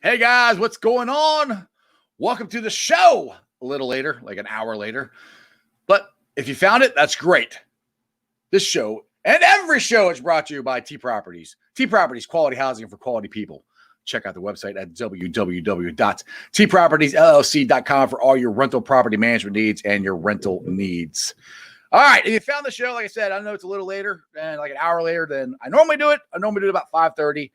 Hey guys, what's going on? Welcome to the show. A little later, like an hour later. But if you found it, that's great. This show and every show is brought to you by T Properties. T Properties, quality housing for quality people. Check out the website at www.tpropertiesllc.com for all your rental property management needs and your rental needs. All right, if you found the show, like I said, I know it's a little later and like an hour later than I normally do it. I normally do it about 5:30.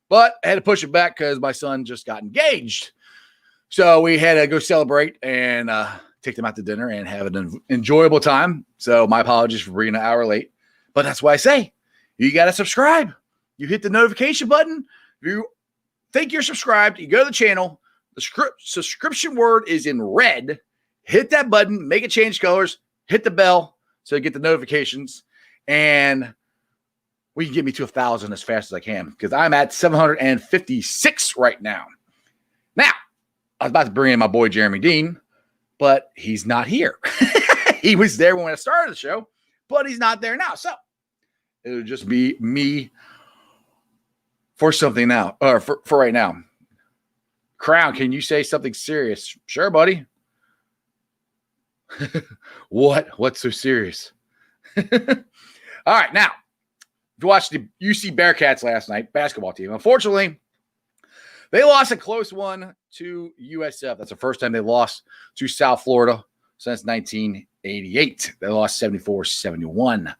But I had to push it back because my son just got engaged. So we had to go celebrate and take them out to dinner and have an enjoyable time. So my apologies for being an hour late. But that's why I say you got to subscribe. You hit the notification button. If you think you're subscribed, you go to the channel. The subscription word is in red. Hit that button. Make it change colors. Hit the bell so you get the notifications. And we can get me to 1,000 as fast as I can because I'm at 756 right now. Now, I was about to bring in my boy Jeremy Dean, but he's not here. He was there when I started the show, but he's not there now. So it'll just be me for something now, or for right now. Crown, can you say something serious? Sure, buddy. What? What's so serious? All right, now. To watch the UC Bearcats last night, basketball team. Unfortunately, they lost a close one to USF. That's the first time they lost to South Florida since 1988. They lost 74-71.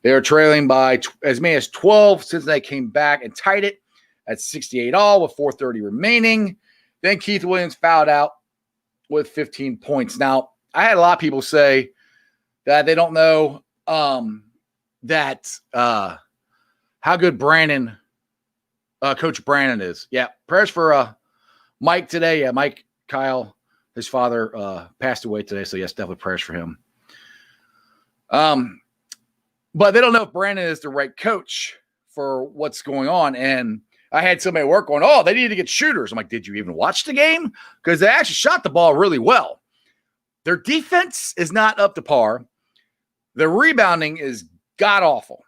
They were trailing by as many as 12 since they came back and tied it at 68 all with 4:30 remaining. Then Keith Williams fouled out with 15 points. Now, I had a lot of people say that they don't know how good Coach Brandon is. Yeah, prayers for Mike today. Yeah, Mike Kyle, his father passed away today, so yes, definitely prayers for him. But they don't know if Brandon is the right coach for what's going on. And I had somebody at work going, oh, they need to get shooters. I'm like, did you even watch the game? Because they actually shot the ball really well. Their defense is not up to par. Their rebounding is god-awful.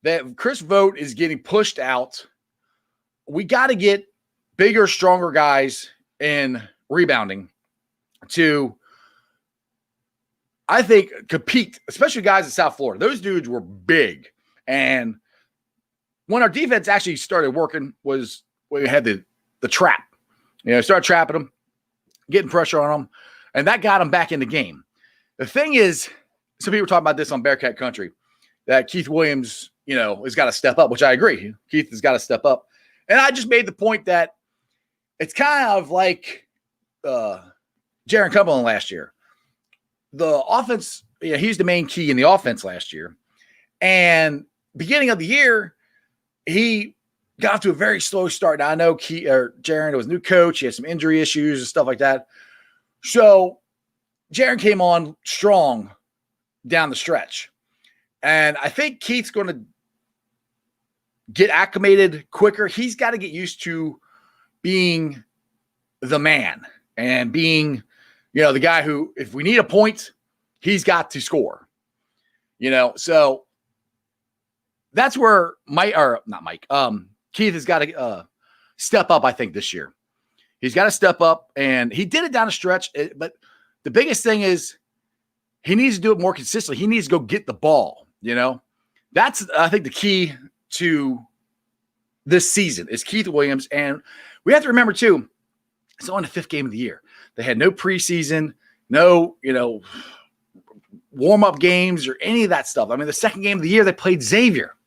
That Chris Vogt is getting pushed out. We got to get bigger, stronger guys in rebounding to, I think, compete, especially guys in South Florida. Those dudes were big. And when our defense actually started working was when we had the trap. Started trapping them, getting pressure on them, and that got them back in the game. The thing is, some people are talking about this on Bearcat Country, that Keith Williams – has got to step up, which I agree. Keith has got to step up. And I just made the point that it's kind of like Jaron Cumberland last year. The offense, he's the main key in the offense last year. And beginning of the year, he got to a very slow start. Now, I know Jaron was a new coach. He had some injury issues and stuff like that. So Jaron came on strong down the stretch. And I think Keith's going to get acclimated quicker. He's got to get used to being the man and being, the guy who, if we need a point, he's got to score. So that's where Keith has got to step up, I think, this year. He's got to step up, and he did it down the stretch. But the biggest thing is he needs to do it more consistently. He needs to go get the ball. That's, I think, the key to this season is Keith Williams. And we have to remember, too, it's only the 5th game of the year. They had no preseason, no, warm-up games or any of that stuff. I mean, the 2nd game of the year, they played Xavier.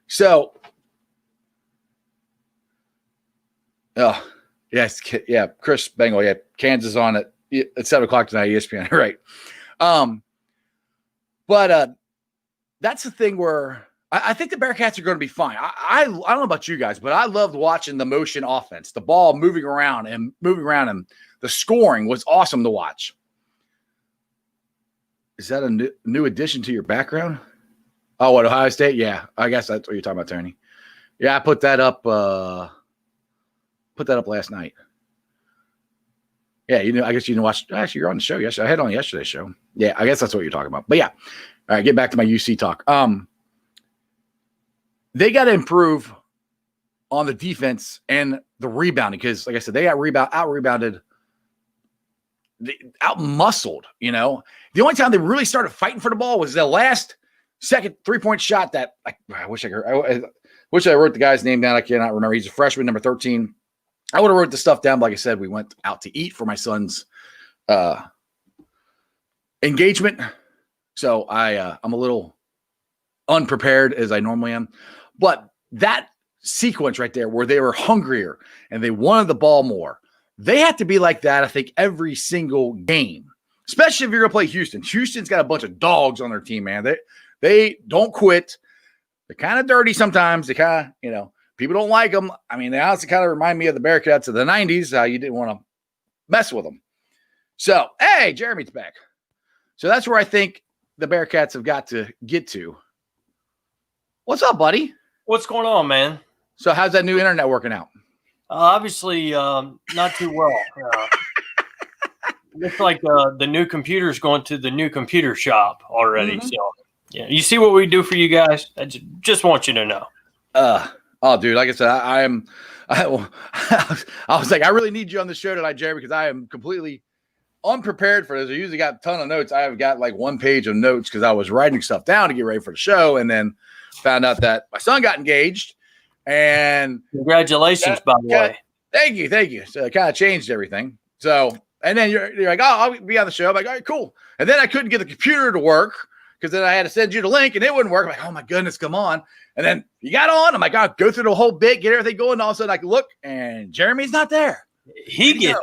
So, Chris Bengal, Kansas on at 7 o'clock tonight, ESPN, right. But that's the thing where I think the Bearcats are going to be fine. I don't know about you guys, but I loved watching the motion offense, the ball moving around, and the scoring was awesome to watch. Is that a new addition to your background? Oh, what, Ohio State? Yeah, I guess that's what you're talking about, Tony. Yeah, I put that up last night. Yeah, I guess you didn't watch. Actually, you're on the show yesterday. I had on yesterday's show. Yeah, I guess that's what you're talking about. But yeah, all right, get back to my UC talk. They got to improve on the defense and the rebounding, because like I said, they got out-rebounded, out-muscled, you know. The only time they really started fighting for the ball was the last second three-point shot that I wish I wrote the guy's name down. I cannot remember. He's a freshman, number 13. I would have wrote the stuff down, but like I said, we went out to eat for my son's engagement. So I'm a little unprepared as I normally am. But that sequence right there where they were hungrier and they wanted the ball more, they have to be like that, I think, every single game, especially if you're going to play Houston. Houston's got a bunch of dogs on their team, man. They don't quit. They're kind of dirty sometimes. They kind of, you know, people don't like them. I mean, they honestly kind of remind me of the Bearcats of the 90s, how you didn't want to mess with them. So, hey, Jeremy's back. So that's where I think the Bearcats have got to get to. What's up, buddy? What's going on, man? So how's that new internet working out? Obviously, not too well. Looks like the new computer's going to the new computer shop already. Mm-hmm. So, yeah, you see what we do for you guys? I just want you to know. Oh, dude, like I said, I was like, I really need you on the show tonight, Jeremy, because I am completely unprepared for this. I usually got a ton of notes. I have got like 1 page of notes because I was writing stuff down to get ready for the show, and then found out that my son got engaged. And congratulations, by the way. Thank you. So it kind of changed everything. So, and then you're like, oh, I'll be on the show. I'm like, all right, cool. And then I couldn't get the computer to work because then I had to send you the link and it wouldn't work. I'm like, oh my goodness, come on. And then you got on. I'm like, I'll go through the whole bit, get everything going. And all of a sudden I can look and Jeremy's not there. He gets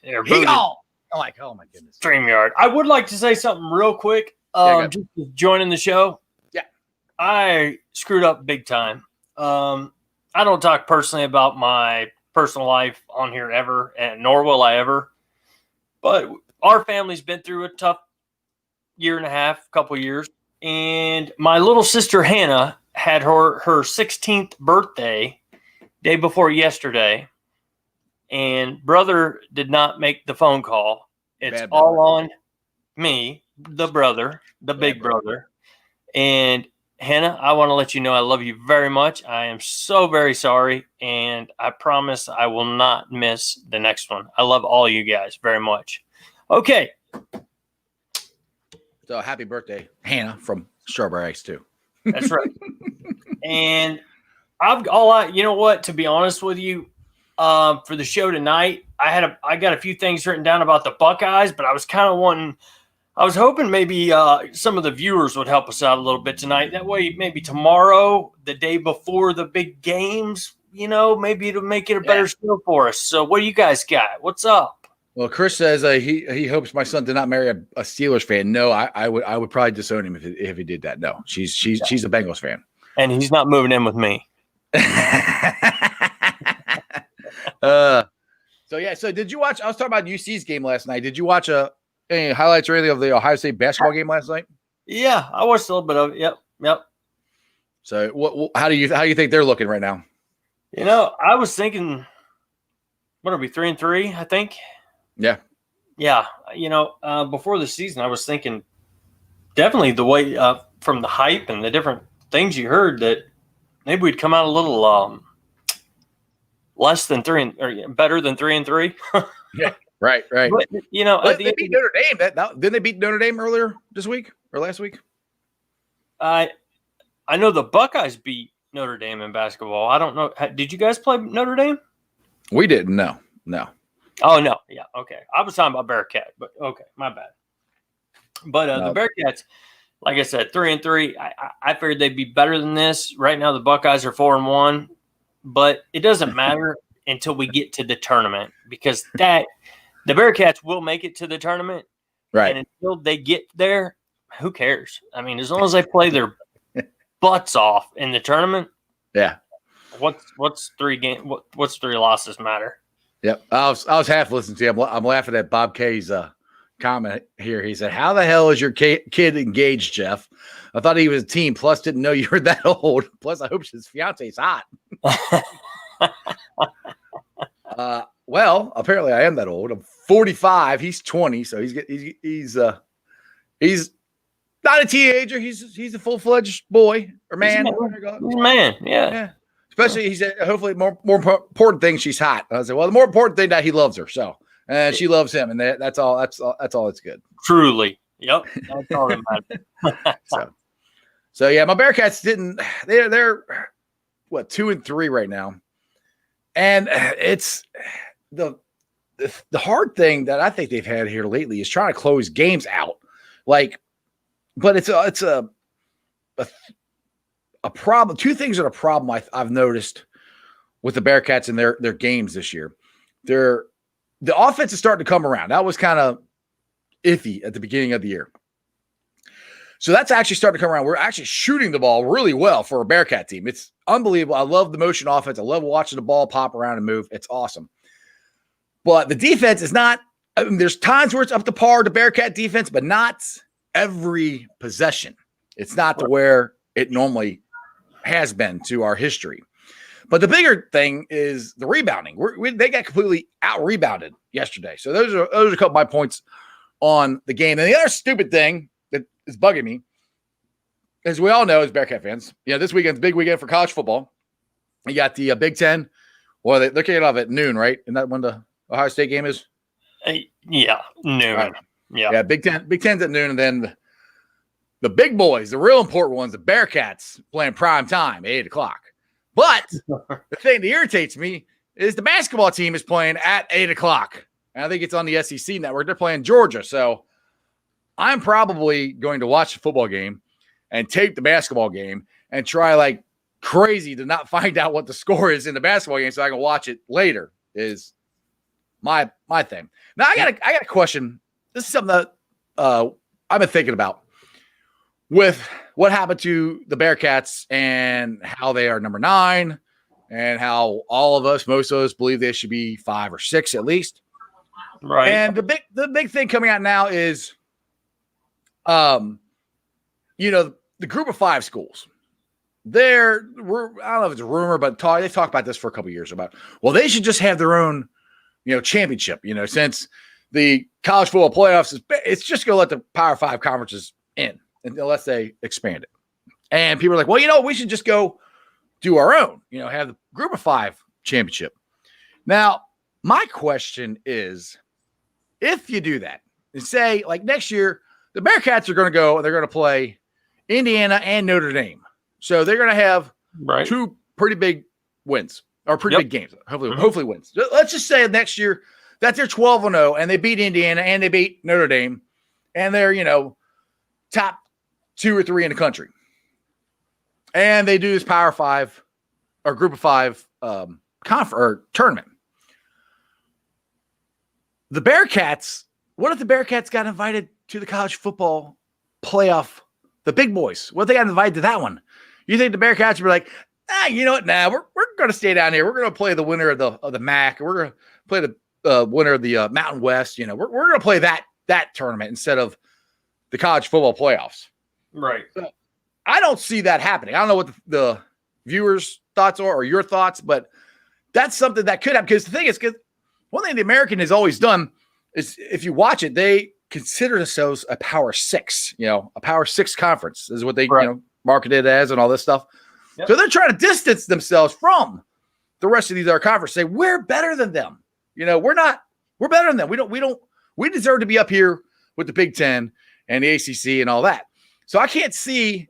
he gone. I'm like, oh my goodness. StreamYard. I would like to say something real quick. Just joining the show. Yeah. I screwed up big time. I don't talk personally about my personal life on here ever, and nor will I ever. But our family's been through a tough year and a half, couple years. And my little sister Hannah had her 16th birthday day before yesterday. And brother did not make the phone call. It's all on me, the brother, the big brother. And Hannah, I want to let you know I love you very much. I am so very sorry, and I promise I will not miss the next one. I love all you guys very much. Okay. So happy birthday, Hannah from Strawberry Ice too. That's right. And you know what, to be honest with you, for the show tonight, I got a few things written down about the Buckeyes, but I was hoping maybe some of the viewers would help us out a little bit tonight. That way, maybe tomorrow, the day before the big games, you know, maybe it'll make it a better show for us. So what do you guys got? What's up? Well, Chris says he hopes my son did not marry a Steelers fan. No, I would probably disown him if he did that. No, she's a Bengals fan. And he's not moving in with me. So did you watch? I was talking about UC's game last night. Did you watch any highlights or anything of the Ohio State basketball game last night? Yeah, I watched a little bit of it. Yep. So how do you think they're looking right now? You know, I was thinking, what are we, 3-3? I think. Yeah. You know, before the season, I was thinking definitely the way from the hype and the different things you heard that maybe we'd come out a little less than 3 or better than 3-3. Yeah. Right. But, you know, they beat Notre Dame. Didn't they beat Notre Dame earlier this week or last week? I know the Buckeyes beat Notre Dame in basketball. I don't know. Did you guys play Notre Dame? We didn't. No. Oh, no. Yeah. Okay. I was talking about Bearcat, but okay. My bad. But the Bearcats, like I said, 3-3. I figured they'd be better than this. Right now, the Buckeyes are 4-1, but it doesn't matter until we get to the tournament because the Bearcats will make it to the tournament. Right. And until they get there, who cares? I mean, as long as they play their butts off in the tournament. Yeah. What's 3 games? What's 3 losses matter? Yep. I was half listening to you. I'm laughing at Bob K's comment here. He said, "How the hell is your kid engaged, Jeff? I thought he was a teen. Plus, didn't know you were that old. Plus, I hope his fiance's hot." Well, apparently I am that old. I'm 45. He's 20, so he's not a teenager. He's a full-fledged boy or man. He's a man. Yeah. Especially, he said, hopefully, more important thing, she's hot. I said, well, the more important thing that he loves her, so and she loves him, and that's all. That's all. It's good. Truly, yep. That's all that matters. So yeah, my Bearcats didn't. They're what 2-3 right now, and it's the hard thing that I think they've had here lately is trying to close games out, but it's a problem. Two things are a problem I've noticed with the Bearcats and their games this year. The offense is starting to come around. That was kind of iffy at the beginning of the year. So that's actually starting to come around. We're actually shooting the ball really well for a Bearcat team. It's unbelievable. I love the motion offense. I love watching the ball pop around and move. It's awesome. But the defense is not – I mean, there's times where it's up to par to Bearcat defense, but not every possession. It's not to where it normally has been to our history. But the bigger thing is the rebounding. They got completely out-rebounded yesterday. So those are a couple of my points on the game. And the other stupid thing – is bugging me, as we all know as Bearcat fans. This weekend's a big weekend for college football. You got the Big Ten. Well, they're kicking off at noon, right? Isn't that when the Ohio State game is? Yeah, noon. Right. Yeah, Big Ten's at noon, and then the big boys, the real important ones, the Bearcats, playing prime time, 8 o'clock. But the thing that irritates me is the basketball team is playing at 8 o'clock. And I think it's on the SEC network. They're playing Georgia, so I'm probably going to watch the football game and tape the basketball game and try like crazy to not find out what the score is in the basketball game so I can watch it later is my thing. Now I got a question. This is something that I've been thinking about with what happened to the Bearcats and how they are number 9 and how most of us believe they should be 5 or 6 at least. Right. And the big thing coming out now is the group of 5 schools, I don't know if it's a rumor, but they've talked about this for a couple of years about, well, they should just have their own, championship, since the college football playoffs it's just going to let the Power 5 conferences in unless they expand it. And people are like, well, we should just go do our own, have the group of 5 championship. Now, my question is, if you do that and say like next year, the Bearcats are going to go and they're going to play Indiana and Notre Dame. So they're going to have 2 pretty big wins or pretty big games. Hopefully wins. Let's just say next year that they're 12-0 and they beat Indiana and they beat Notre Dame and they're, top 2 or 3 in the country. And they do this Power 5 or group of 5 tournament. The Bearcats, what if the Bearcats got invited to the college football playoff, the big boys? What if they got invited to that one? You think the Bearcats would be like, you know what? Nah, we're going to stay down here. We're going to play the winner of the MAC. We're going to play the winner of the Mountain West. We're going to play that tournament instead of the college football playoffs. Right. So I don't see that happening. I don't know what the viewers' thoughts are or your thoughts, but that's something that could happen. Because the thing is, one thing the American has always done is if you watch it, they consider themselves a Power 6, a Power 6 conference is what they marketed as and all this stuff. Yep. So they're trying to distance themselves from the rest of these other conferences. Say we're better than them. We're not. We're better than them. We deserve to be up here with the Big Ten and the ACC and all that. So I can't see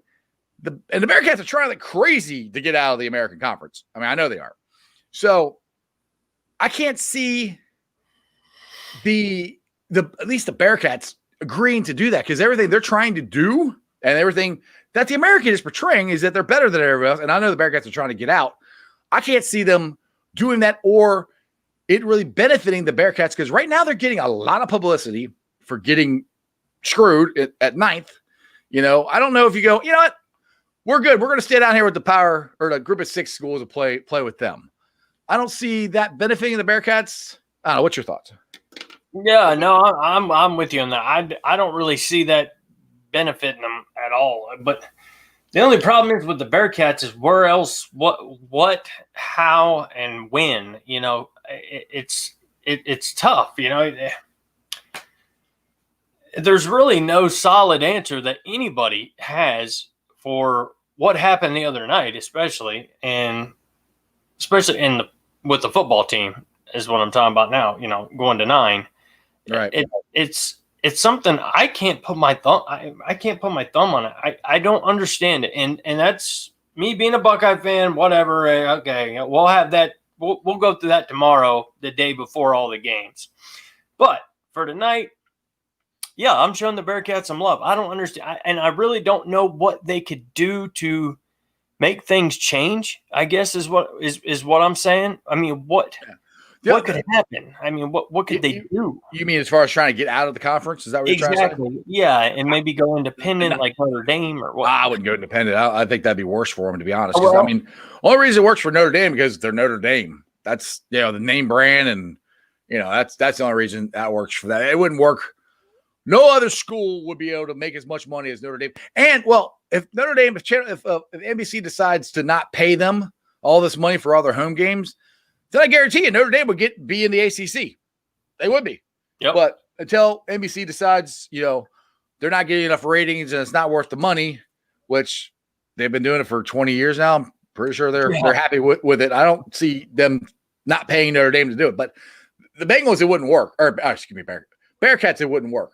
the Bearcats are trying like crazy to get out of the American Conference. I mean, I know they are. So I can't see at least the Bearcats agreeing to do that, because everything they're trying to do and everything that the American is portraying is that they're better than everybody else. And I know the Bearcats are trying to get out. I can't see them doing that or it really benefiting the Bearcats, because right now they're getting a lot of publicity for getting screwed at 9th. I don't know if you go, you know what? We're good. We're going to stay down here with the Power or the group of 6 schools and play with them. I don't see that benefiting the Bearcats. I don't know. What's your thoughts? Yeah, no, I'm with you on that. I don't really see that benefiting them at all. But the only problem is with the Bearcats is where else, what, how, and when. It's tough. There's really no solid answer that anybody has for what happened the other night, especially. And especially with the football team is what I'm talking about now. Going to 9. Right. It's something I can't put my thumb. I can't put my thumb on it. I don't understand it, and that's me being a Buckeye fan. Whatever. Okay, we'll have that. We'll go through that tomorrow, the day before all the games. But for tonight, yeah, I'm showing the Bearcats some love. I don't understand, and I really don't know what they could do to make things change. I guess is what I'm saying. I mean, what could happen? I mean, what could they do? You mean as far as trying to get out of the conference? Is that what you're trying to say? Yeah, and maybe go independent like Notre Dame or what? I wouldn't go independent. I think that'd be worse for them, to be honest. Because I mean, only reason it works for Notre Dame because they're Notre Dame. That's the name brand, and that's the only reason that works for that. It wouldn't work. No other school would be able to make as much money as Notre Dame. And if Notre Dame, if NBC decides to not pay them all this money for all their home games, then I guarantee you Notre Dame would be in the ACC. They would be. Yep. But until NBC decides, they're not getting enough ratings and it's not worth the money, which they've been doing it for 20 years now. I'm pretty sure they're happy with it. I don't see them not paying Notre Dame to do it. But the Bengals, it wouldn't work. Or excuse me, Bearcats, it wouldn't work.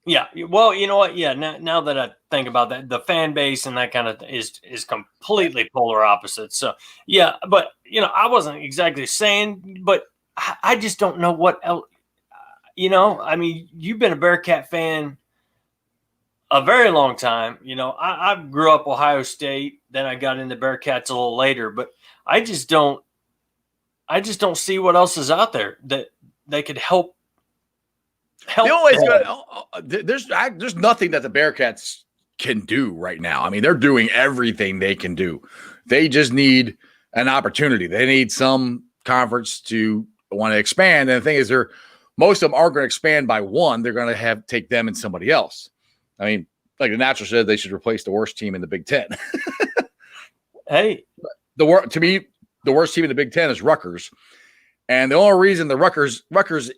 Yeah. Well, you know what? Yeah. Now that I think about that, the fan base and that kind of is completely polar opposites. So yeah, but I wasn't exactly saying, but I just don't know what else. I mean, you've been a Bearcat fan a very long time. I grew up Ohio State, then I got into Bearcats a little later, but I just don't see what else is out there that they could help. There's nothing that the Bearcats can do right now. I mean, they're doing everything they can do. They just need an opportunity. They need some conference to want to expand. And the thing is, most of them aren't going to expand by one. They're going to take them and somebody else. I mean, like the Natural said, they should replace the worst team in the Big Ten. Hey, to me, the worst team in the Big Ten is Rutgers. And the only reason the Rutgers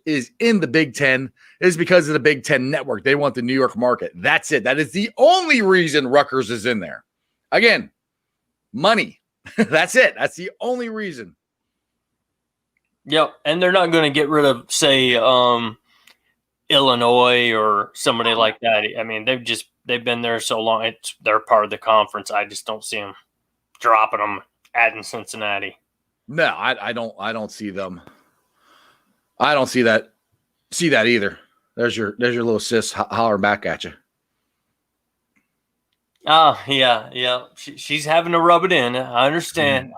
is in the Big Ten is because of the Big Ten network. They want the New York market. That's it. That is the only reason Rutgers is in there. Again, money. That's it. That's the only reason. Yep. And they're not going to get rid of, say, Illinois or somebody like that. I mean, they've been there so long. They're part of the conference. I just don't see them dropping them, adding Cincinnati. No, I don't see them. I don't see that either. There's your little sis hollering back at you. Oh, yeah. She's having to rub it in. I understand.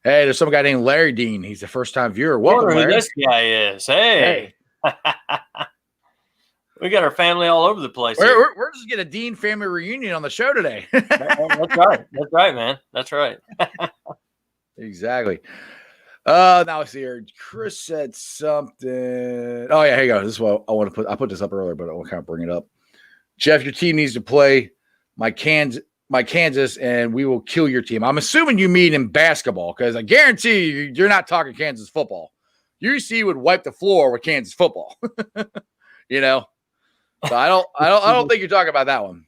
Hey, there's some guy named Larry Dean. He's a first-time viewer. Welcome, Larry. Larry. This guy is. Hey. We got our family all over the place. We're just getting a Dean family reunion on the show today. That's right. That's right, man. That's right. Exactly. Now I see here. Chris said something. Oh yeah, here you go. This is what I want to put. I put this up earlier, but I want to kind of bring it up. Jeff, your team needs to play my Kansas, and we will kill your team. I'm assuming you mean in basketball, because I guarantee you're not talking Kansas football. UC would wipe the floor with Kansas football. So I don't think you're talking about that one.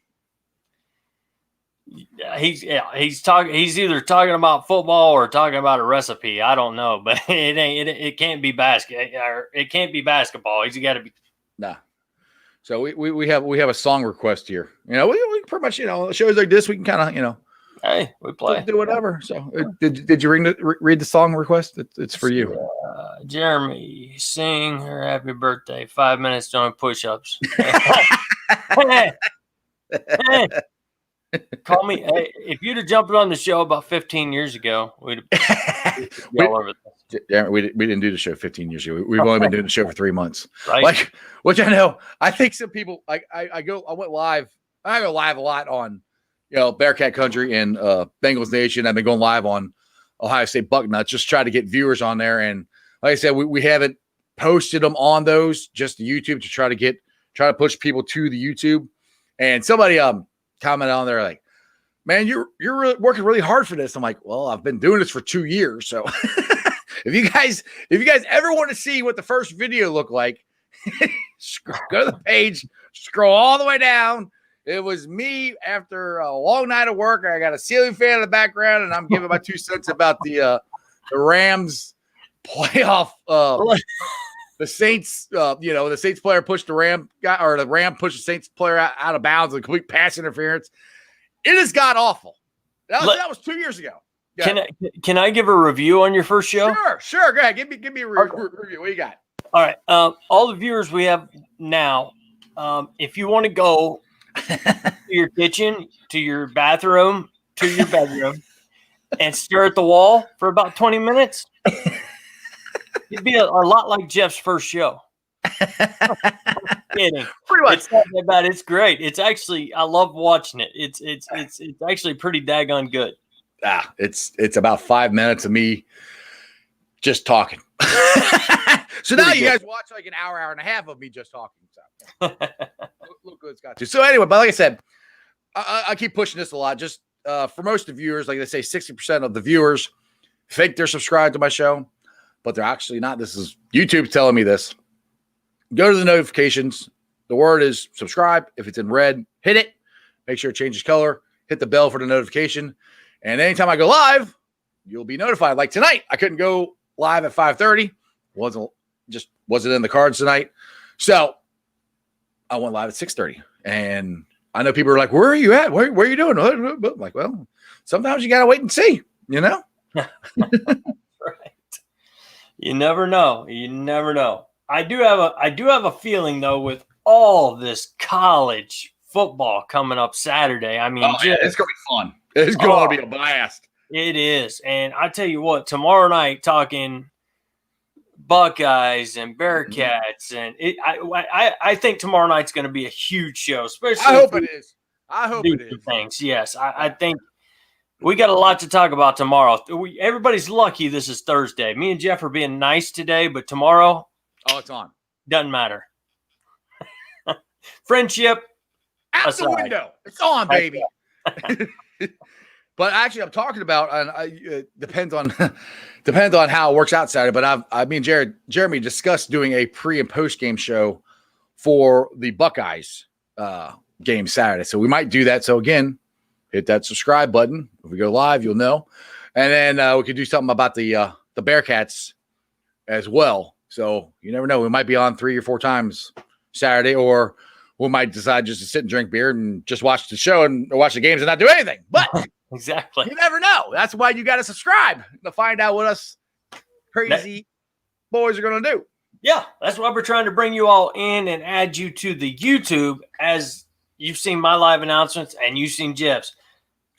He's either talking about football or talking about a recipe. I don't know, but it can't be it can't be basketball. He's got to be. Nah. So we have a song request here. We pretty much shows like this we can kind of hey, we play do whatever. So did you read the song request? It's for you. Jeremy, sing her happy birthday. 5 minutes doing push-ups. Hey. Call me. Hey, if you'd have jumped on the show about 15 years ago, we'd have all over this. Yeah, we didn't do the show 15 years ago. We've only been doing the show for 3 months. Right. Which I know. I think some people I went live. I go live a lot on Bearcat Country and Bengals Nation. I've been going live on Ohio State Bucknuts, just try to get viewers on there. And like I said, we haven't posted them on those, just the YouTube, to try to push people to the YouTube. And somebody commented on there like, man, you're really working really hard for this. I'm like, well, I've been doing this for 2 years. So if you guys ever want to see what the first video looked like, go to the page, scroll all the way down. It was me after a long night of work. I got a ceiling fan in the background, and I'm giving my 2 cents about the Rams playoff. The Saints, the Saints player pushed the Ram guy, or the Ram pushed the Saints player out of bounds, a complete pass interference. It has got awful. That was 2 years ago. Can I give a review on your first show? Sure. Go ahead. Give me a review. What you got? All right. All the viewers we have now, if you want to go to your kitchen, to your bathroom, to your bedroom, and stare at the wall for about 20 minutes, it'd be a lot like Jeff's first show. Kidding. Pretty much. It's not that bad. It's great. It's actually, I love watching it. It's actually pretty daggone good. It's about 5 minutes of me just talking. So now you guys watch like an hour and a half of me just talking. So look good, it's got to. So anyway, but like I said, I keep pushing this a lot. Just for most of the viewers, like they say, 60% of the viewers think they're subscribed to my show, but they're actually not. This is YouTube telling me this. Go to the notifications. The word is subscribe. If it's in red, hit it. Make sure it changes color. Hit the bell for the notification. And anytime I go live, you'll be notified. Like tonight, I couldn't go live at 5:30. Wasn't in the cards tonight. So I went live at 6:30. And I know people are like, where are you at? Where are you doing? I'm like, well, sometimes you got to wait and see, Right. You never know. You never know. I do have a feeling though, with all this college football coming up Saturday. I mean, it's gonna be fun. It's gonna be a blast. It is. And I tell you what, tomorrow night talking Buckeyes and Bearcats, and I think tomorrow night's going to be a huge show. Especially, I hope it is. I hope it is. Thanks. Yes, I think we got a lot to talk about tomorrow. Everybody's lucky this is Thursday. Me and Jeff are being nice today, but tomorrow, it's on. Doesn't matter. Friendship out aside. The window. It's on, baby. But actually, I'm talking about, and depends on how it works out Saturday. But me and Jeremy discussed doing a pre and post game show for the Buckeyes game Saturday. So we might do that. So again, hit that subscribe button. If we go live, you'll know. And then we could do something about the Bearcats as well. So you never know. We might be on 3 or 4 times Saturday, or we might decide just to sit and drink beer and just watch the show or watch the games and not do anything. But exactly, you never know. That's why you got to subscribe to find out what us crazy boys are going to do. Yeah, that's why we're trying to bring you all in and add you to the YouTube, as you've seen my live announcements and you've seen Jeff's.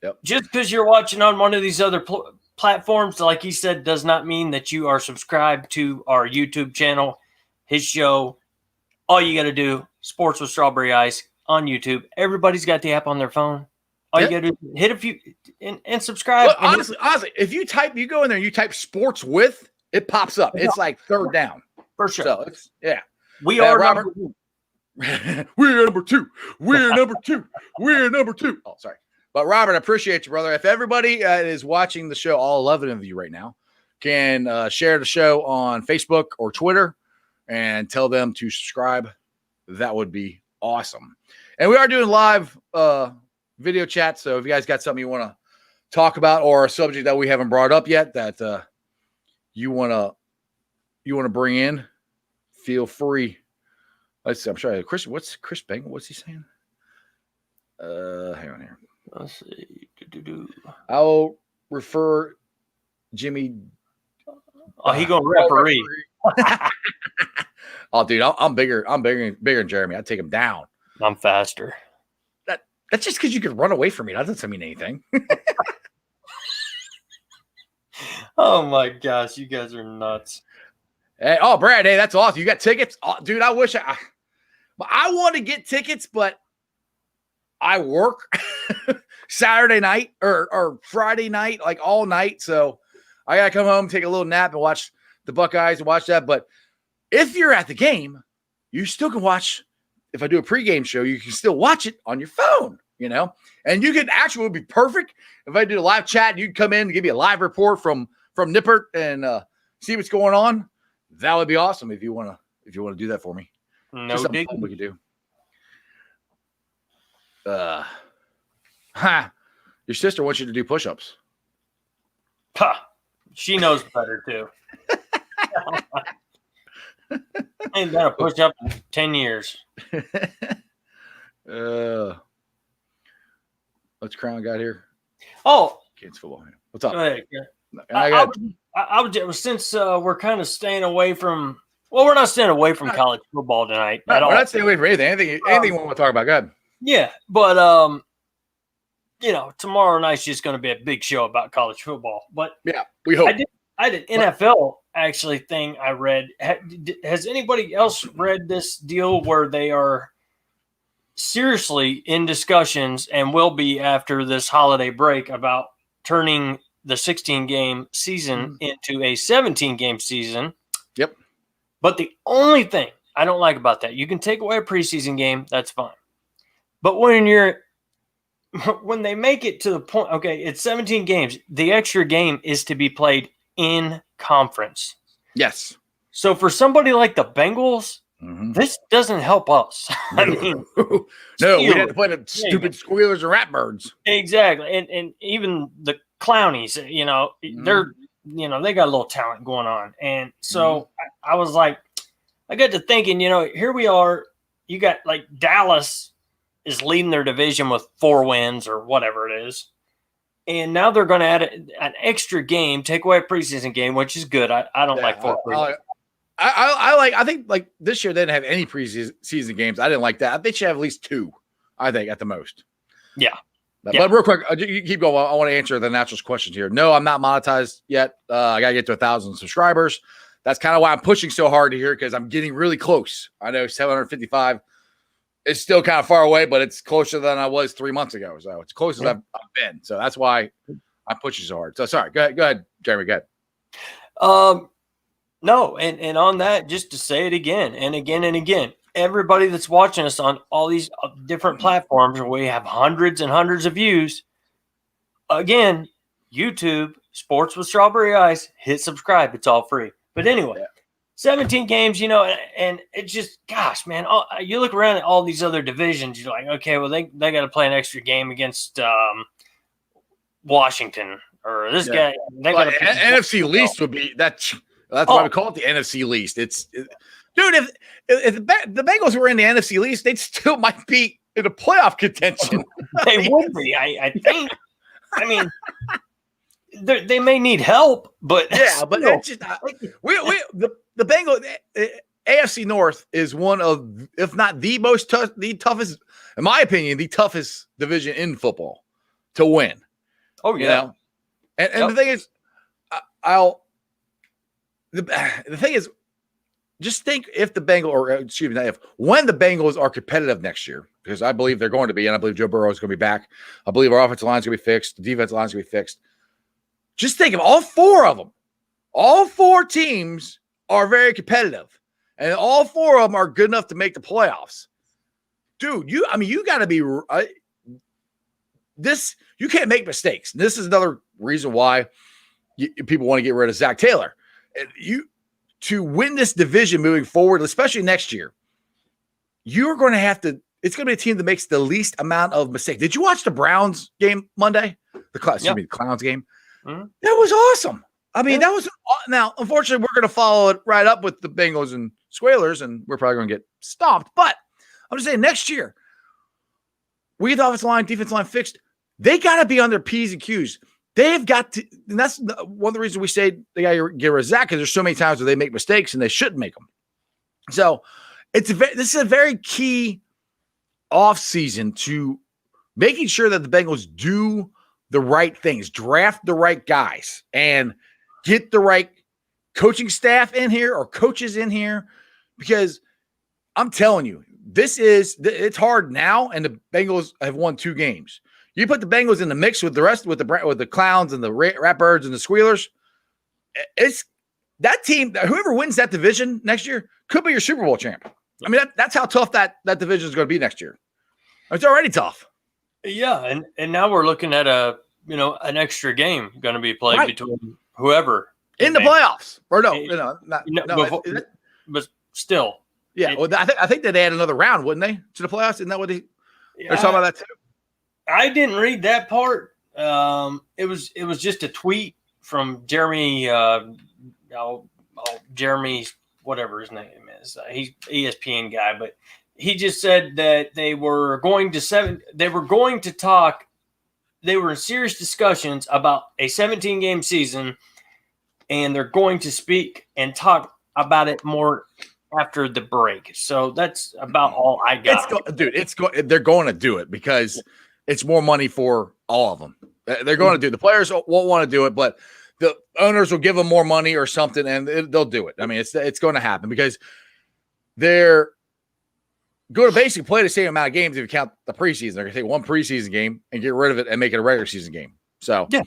Yep. Just because you're watching on one of these other platforms, like he said, does not mean that you are subscribed to our YouTube channel, his show. All you got to do, Sports with Strawberry Ice on YouTube. Everybody's got the app on their phone. All you got to do, hit a few and subscribe. Look, honestly, if you go in there and you type sports with, it pops up. It's like third down. For sure. So We are Robert. We're number 2. We're number 2. We're number 2. Oh, sorry. But Robert, I appreciate you, brother. If everybody is watching the show, all 11 of you right now, can share the show on Facebook or Twitter and tell them to subscribe, that would be awesome. And we are doing live video chat. So if you guys got something you want to talk about, or a subject that we haven't brought up yet that you want to bring in, feel free. Let's see. I'm sorry, Chris. What's Chris Bangle? What's he saying? Hang on here. Let's see. I'll refer Jimmy. Oh, he gonna referee. Oh, dude, I'm bigger. I'm bigger than Jeremy. I'd take him down. I'm faster. That's just because you could run away from me. That doesn't mean anything. Oh my gosh, you guys are nuts. Hey, Brad, hey, that's awesome. You got tickets? Oh, dude, I wish I want to get tickets, but I work Saturday night or Friday night, like all night. So I got to come home, take a little nap, and watch the Buckeyes and watch that. But if you're at the game, you still can watch. If I do a pregame show, you can still watch it on your phone, and you can actually, it would be perfect if I did a live chat and you'd come in and give me a live report from Nippert and see what's going on. That would be awesome if you want to do that for me. No dig. We could do. Your sister wants you to do push-ups. Ha, she knows better too. I ain't done a push up in 10 years. What's Crown got here? Oh, Kids football. What's up? go ahead. I would since we're kind of staying away from. Well, we're not staying away from college football tonight at all. We're not staying away from anything. Anything we want to talk about. Go ahead. Yeah, but tomorrow night's just going to be a big show about college football. But yeah, we hope. I did NFL actually thing I read. Has anybody else read this deal where they are seriously in discussions and will be after this holiday break about turning the 16-game season into a 17-game season? Yep. But the only thing I don't like about that, you can take away a preseason game, that's fine. But when they make it to the point, okay, it's 17 games, the extra game is to be played in conference. Yes. So for somebody like the Bengals, this doesn't help us. I mean, no, we had to play the stupid squealers and ratbirds. Exactly. And even the Clownies, they're, they got a little talent going on. And so I was like, I got to thinking, here we are. You got like Dallas is leading their division with 4 wins or whatever it is. And now they're going to add an extra game, take away a preseason game, which is good. I don't like 4 preseason. I think like this year they didn't have any preseason games. I didn't like that. They should have at least 2, I think, at the most. Yeah. But real quick, you keep going. I want to answer the Naturals questions here. No, I'm not monetized yet. I got to get to 1,000 subscribers. That's kind of why I'm pushing so hard here, because I'm getting really close. I know 755 is still kind of far away, but it's closer than I was 3 months ago. So it's close as I've been. So that's why I'm pushing so hard. So sorry. Go ahead, Jeremy. Go ahead. No, and on that, just to say it again and again and again, everybody that's watching us on all these different platforms where we have hundreds and hundreds of views, again, YouTube, Sports with Strawberry Ice, hit subscribe. It's all free. But anyway, 17 games, and it's just, gosh, man, you look around at all these other divisions, you're like, okay, well, they got to play an extra game against Washington or this guy. They got NFC least would be that. That's why we call it the NFC least. Dude, if the Bengals were in the NFC least, they'd still might be in a playoff contention. They would be, I think. I mean, they may need help, but but it's just the Bengals AFC North is one of, if not the most the toughest, in my opinion, the toughest division in football to win. Oh yeah, and the thing is, the thing is, just think if the Bengals, when the Bengals are competitive next year, because I believe they're going to be, and I believe Joe Burrow is going to be back. I believe our offensive line is going to be fixed. The defensive line is going to be fixed. Just think of all 4 of them. All 4 teams are very competitive, and all 4 of them are good enough to make the playoffs. Dude, you got to be this. You can't make mistakes. This is another reason why people want to get rid of Zach Taylor. To win this division moving forward, especially next year, you're going to have to. It's going to be a team that makes the least amount of mistakes. Did you watch the Browns game Monday? The Clowns game. Mm-hmm. That was awesome. I mean, that was now. Unfortunately, we're going to follow it right up with the Bengals and Squalers, and we're probably going to get stomped. But I'm just saying, next year, we have the offensive line, defensive line fixed. They got to be on their P's and Q's. They've got to, and that's one of the reasons we say they got to get rid of Zach, because there's so many times where they make mistakes and they shouldn't make them. So this is a very key offseason to making sure that the Bengals do the right things, draft the right guys, and get the right coaching staff in here or coaches in here, because I'm telling you, it's hard now, and the Bengals have won 2 games. You put the Bengals in the mix with the rest, with the Clowns and the Ratbirds and the Squealers. It's that team. Whoever wins that division next year could be your Super Bowl champ. I mean, that's how tough that division is going to be next year. It's already tough. Yeah, and now we're looking at an extra game going to be played between whoever in the playoffs, or but still, yeah. Well, I think they'd add another round, wouldn't they, to the playoffs? Isn't that what they? They're talking about that too. I didn't read that part. It was just a tweet from Jeremy. Jeremy, whatever his name is. He's ESPN guy, but he just said that they were going to talk. They were in serious discussions about a 17-game season, and they're going to speak and talk about it more after the break. So that's about all I got. They're going to do it because it's more money for all of them. They're going to do it. The players won't want to do it, but the owners will give them more money or something, and they'll do it. I mean, it's going to happen because they're going to basically play the same amount of games if you count the preseason. They're going to take one preseason game and get rid of it and make it a regular season game. So yeah,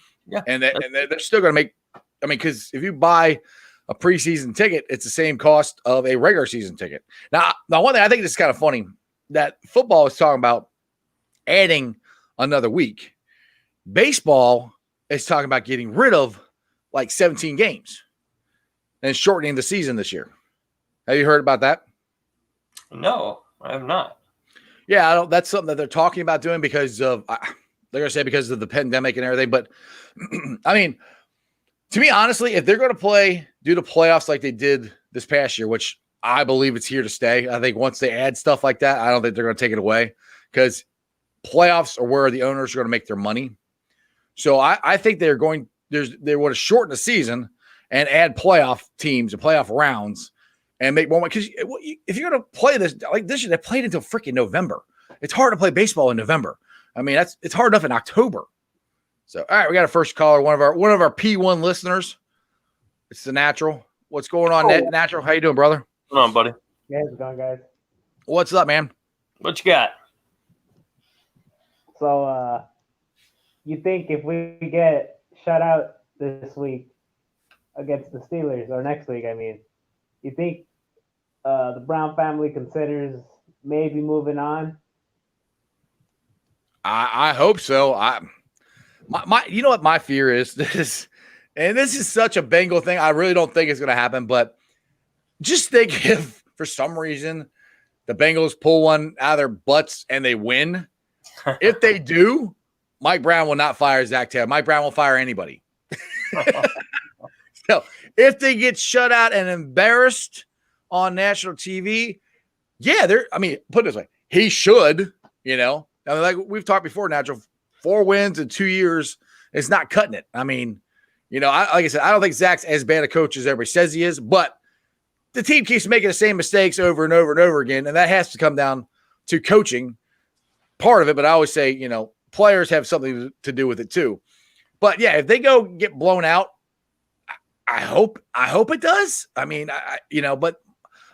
and they're still going to make. I mean, because if you buy a preseason ticket, it's the same cost of a regular season ticket. Now one thing I think this is kind of funny that football is talking about adding another week. Baseball is talking about getting rid of like 17 games and shortening the season this year. Have you heard about that? No, I have not. Yeah, that's something that they're talking about doing because of, they're going to say because of the pandemic and everything. But I mean, to me, honestly, if they're going to do the playoffs like they did this past year, which I believe it's here to stay. I think once they add stuff like that, I don't think they're going to take it away because playoffs are where the owners are going to make their money. So I think they want to shorten the season and add playoff teams and playoff rounds and make more money. Because if you're going to play this, like this year, they played until freaking November. It's hard to play baseball in November. I mean, it's hard enough in October. So, all right, we got a first caller, one of our P1 listeners. It's the Natural. What's going on, Natural? How you doing, brother? What's going on, buddy? Yeah, how's it going, guys? What's up, man? What you got? So, you think if we get shut out this week against the Steelers, or next week, I mean, you think the Brown family considers maybe moving on? I hope so. You know what my fear is? This is such a Bengal thing. I really don't think it's going to happen, but just think if for some reason the Bengals pull one out of their butts and they win. If they do, Mike Brown will not fire Zach Taylor. Mike Brown will fire anybody. So if they get shut out and embarrassed on national TV, yeah, put it this way, he should, like we've talked before, Natural, 4 wins in 2 years, it's not cutting it. I mean, like I said, I don't think Zach's as bad a coach as everybody says he is, but the team keeps making the same mistakes over and over and over again, and that has to come down to coaching part of it. But I always say, players have something to do with it too. But yeah, if they go get blown out, I hope it does. I mean, but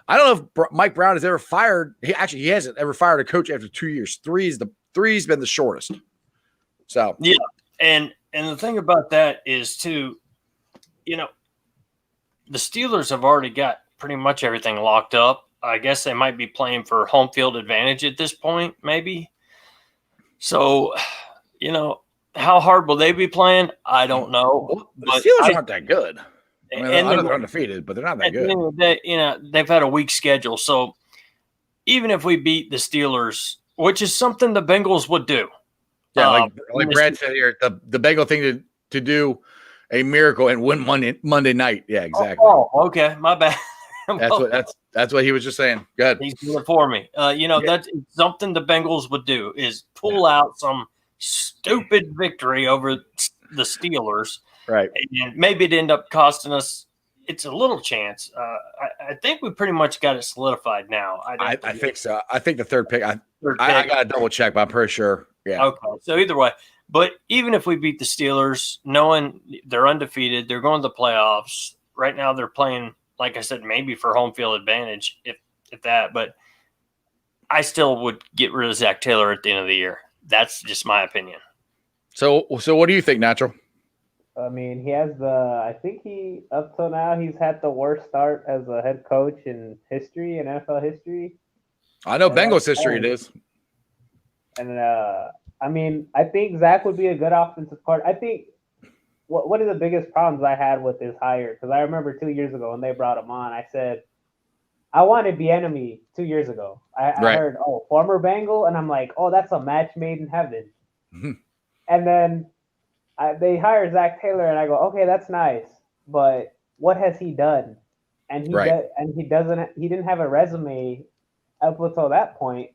I don't know if Mike Brown has ever fired. He hasn't ever fired a coach after 2 years. Three's been the shortest. So yeah, and the thing about that is too, the Steelers have already got pretty much everything locked up. I guess they might be playing for home field advantage at this point, maybe. So, how hard will they be playing? I don't know. Well, the Steelers aren't that good. I mean, they're undefeated, but they're not that good. At the end of the day, they've had a weak schedule. So even if we beat the Steelers, which is something the Bengals would do. Yeah, like Brad said here, the Bengal thing to do a miracle and win Monday night. Yeah, exactly. Oh, okay, my bad. That's what he was just saying. Good. He's doing it for me. That's something the Bengals would do is pull out some stupid victory over the Steelers. Right. And maybe it'd end up costing us. It's a little chance. I think we pretty much got it solidified now. I think so. I think the third pick. I got to double check, but I'm pretty sure. Yeah. Okay. So either way, but even if we beat the Steelers, knowing they're undefeated, they're going to the playoffs. Right now, they're playing, like I said, maybe for home field advantage, if that. But I still would get rid of Zach Taylor at the end of the year. That's just my opinion. So what do you think, Natural? I mean, I think up till now, he's had the worst start as a head coach in NFL history. I know Bengals history it is. And, I think Zach would be a good offensive coordinator. I think one of the biggest problems I had with his hire, because I remember 2 years ago when they brought him on, I said, I wanted Bieniemy 2 years ago. I Right. heard, oh, former Bengal, and I'm like, oh, that's a match made in heaven. Mhm. And then they hire Zach Taylor, and I go, okay, that's nice, but what has he done? And Right. he doesn't. He didn't have a resume up until that point.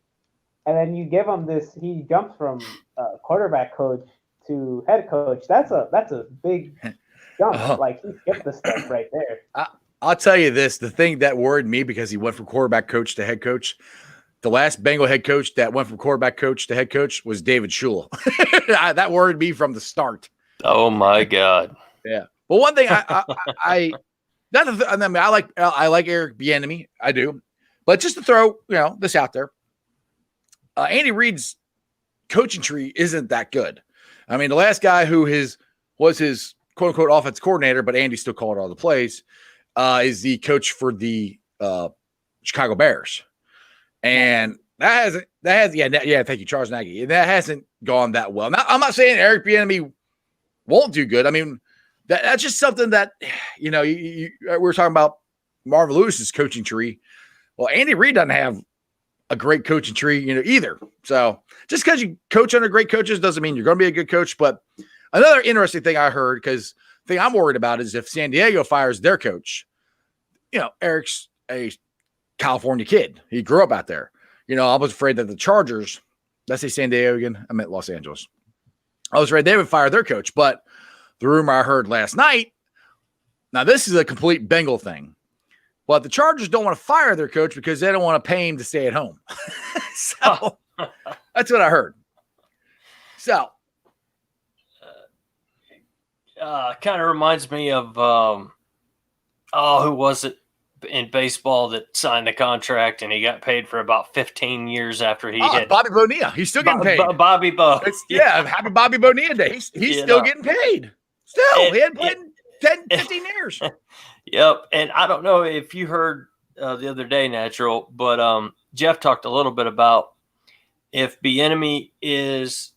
And then you give him this. He jumps from quarterback coach to head coach. That's a big jump. Uh-huh. Like he skipped the step right there. I'll tell you this: the thing that worried me because he went from quarterback coach to head coach. The last Bengal head coach that went from quarterback coach to head coach was David Shule. That worried me from the start. Oh my God. Yeah. But one thing I like Eric Bieniemy. I do. But just to throw, this out there, Andy Reid's coaching tree isn't that good. I mean, the last guy who was his quote unquote offense coordinator, but Andy still called all the plays, is the coach for the Chicago Bears. And that hasn't, thank you, Charles Nagy. That hasn't gone that well. Now, I'm not saying Eric Bieniemy won't do good. I mean, that's just something that, we were talking about Marvin Lewis's coaching tree. Well, Andy Reid doesn't have a great coaching tree, either. So just because you coach under great coaches doesn't mean you're going to be a good coach. But another interesting thing I heard, because the thing I'm worried about is if San Diego fires their coach, Eric's a California kid. He grew up out there. I was afraid that the Chargers, let's say San Diego again, I meant Los Angeles. I was afraid they would fire their coach. But the rumor I heard last night, now this is a complete Bengal thing, but the Chargers don't want to fire their coach because they don't want to pay him to stay at home. So that's what I heard. So kind of reminds me of who was it in baseball that signed the contract and he got paid for about 15 years after he had Bobby Bonilla. He's still getting paid. Bobby Bo. Happy Bobby Bonilla Day. He's still getting paid. Still, he hadn't played in 10, 15 years. Yep. And I don't know if you heard the other day, Natural, but Jeff talked a little bit about if Bieniemy is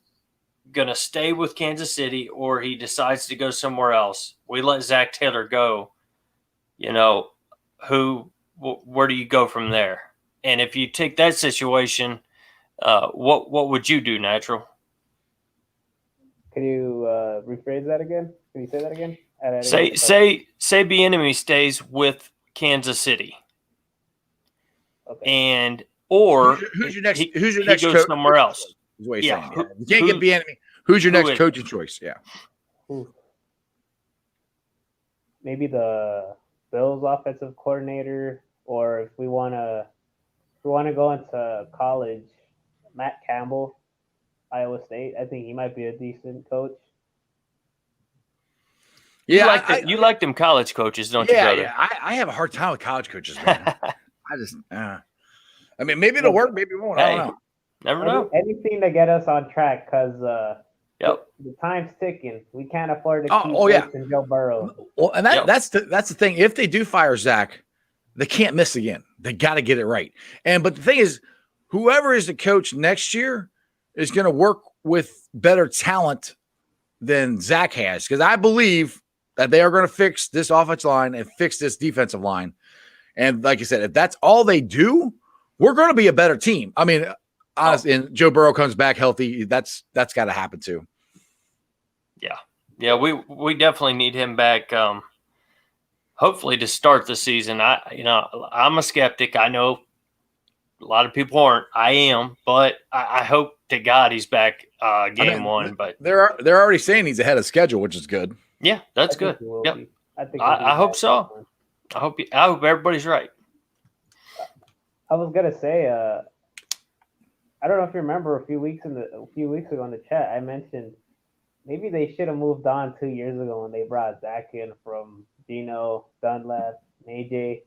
going to stay with Kansas City or he decides to go somewhere else, we let Zach Taylor go, where do you go from there? And if you take that situation, what would you do, Natural? Can you rephrase that again? Can you say that again? Say Bieniemy stays with Kansas City, Okay. Or who's your next? Who's your he next goes coach? somewhere else. Is what he's Yeah. saying. You can't get Bieniemy. Who's your next coaching choice? Yeah. Maybe the Bills offensive coordinator, or if we want to go into college, Matt Campbell, Iowa State. I think he might be a decent coach. Yeah, you like them college coaches, don't you, brother? Yeah. I have a hard time with college coaches, man. I just, maybe it'll work, maybe it won't. I don't know. Never know. Anything to get us on track, because Yep. the time's ticking. We can't afford to keep wasting Joe Burrow. Well, and that's the thing. If they do fire Zach, they can't miss again. They got to get it right. But the thing is, whoever is the coach next year is going to work with better talent than Zach has, because I believe that they are going to fix this offensive line and fix this defensive line. And like I said, if that's all they do, we're going to be a better team. I mean, honestly, and Joe Burrow comes back healthy, that's got to happen too. Yeah, we definitely need him back. Hopefully to start the season. I'm a skeptic. I know a lot of people aren't. I am, but I hope to God he's back game one. But they're already saying he's ahead of schedule, which is good. Yeah, that's good. Yep. I hope so. I hope everybody's right. I was gonna say, I don't know if you remember a few weeks ago in the chat, I mentioned maybe they should have moved on 2 years ago when they brought Zach in from Geno, Dunlap, and AJ,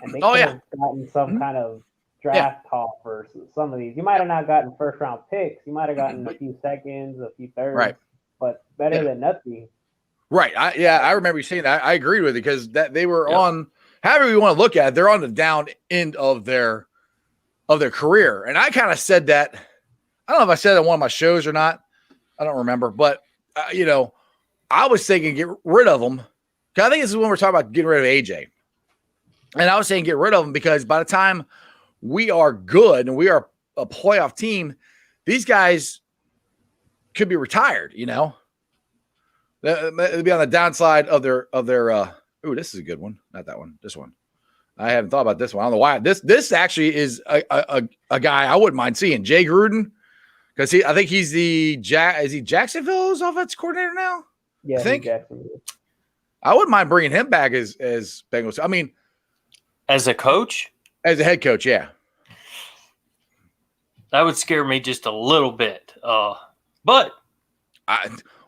and they could have gotten some kind of draft talk for some of these. You might have not gotten first round picks. You might have gotten a few seconds, a few thirds, but better than nothing. Right. I remember you saying that. I agreed with it because that they were on, however you want to look at it, they're on the down end of their career. And I kind of said that. I don't know if I said it on one of my shows or not. I don't remember. But, I was thinking get rid of them. I think this is when we're talking about getting rid of AJ. And I was saying get rid of them because by the time we are good and we are a playoff team, these guys could be retired, you know. They'll be on the downside of their ooh, this is a good one. Not that one. This one. I haven't thought about this one. I don't know why. This actually is a guy I wouldn't mind seeing. Jay Gruden. Because I think he's is he Jacksonville's offense coordinator now? Yeah, I think. Jacksonville. I wouldn't mind bringing him back as Bengals. I mean, As a coach, as a head coach, yeah. that would scare me just a little bit. But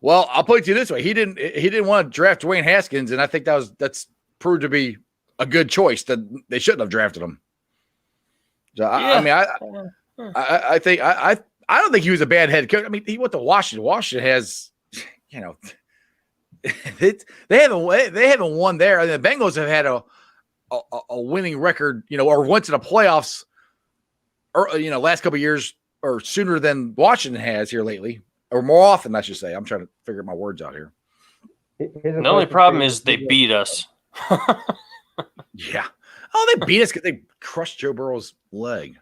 Well, I'll put it to you this way: he didn't want to draft Dwayne Haskins, and I think that's proved to be a good choice. That they shouldn't have drafted him. So I mean, I think I don't think he was a bad head coach. I mean, he went to Washington. Washington has, you know, they haven't won there. And the Bengals have had a winning record, you know, or went to the playoffs, or you know, last couple of years or sooner than Washington has here lately, or more often, I should say. I'm trying to figure my words out here. the only problem is they beat us. Yeah. Oh, they beat us because they crushed Joe Burrow's leg.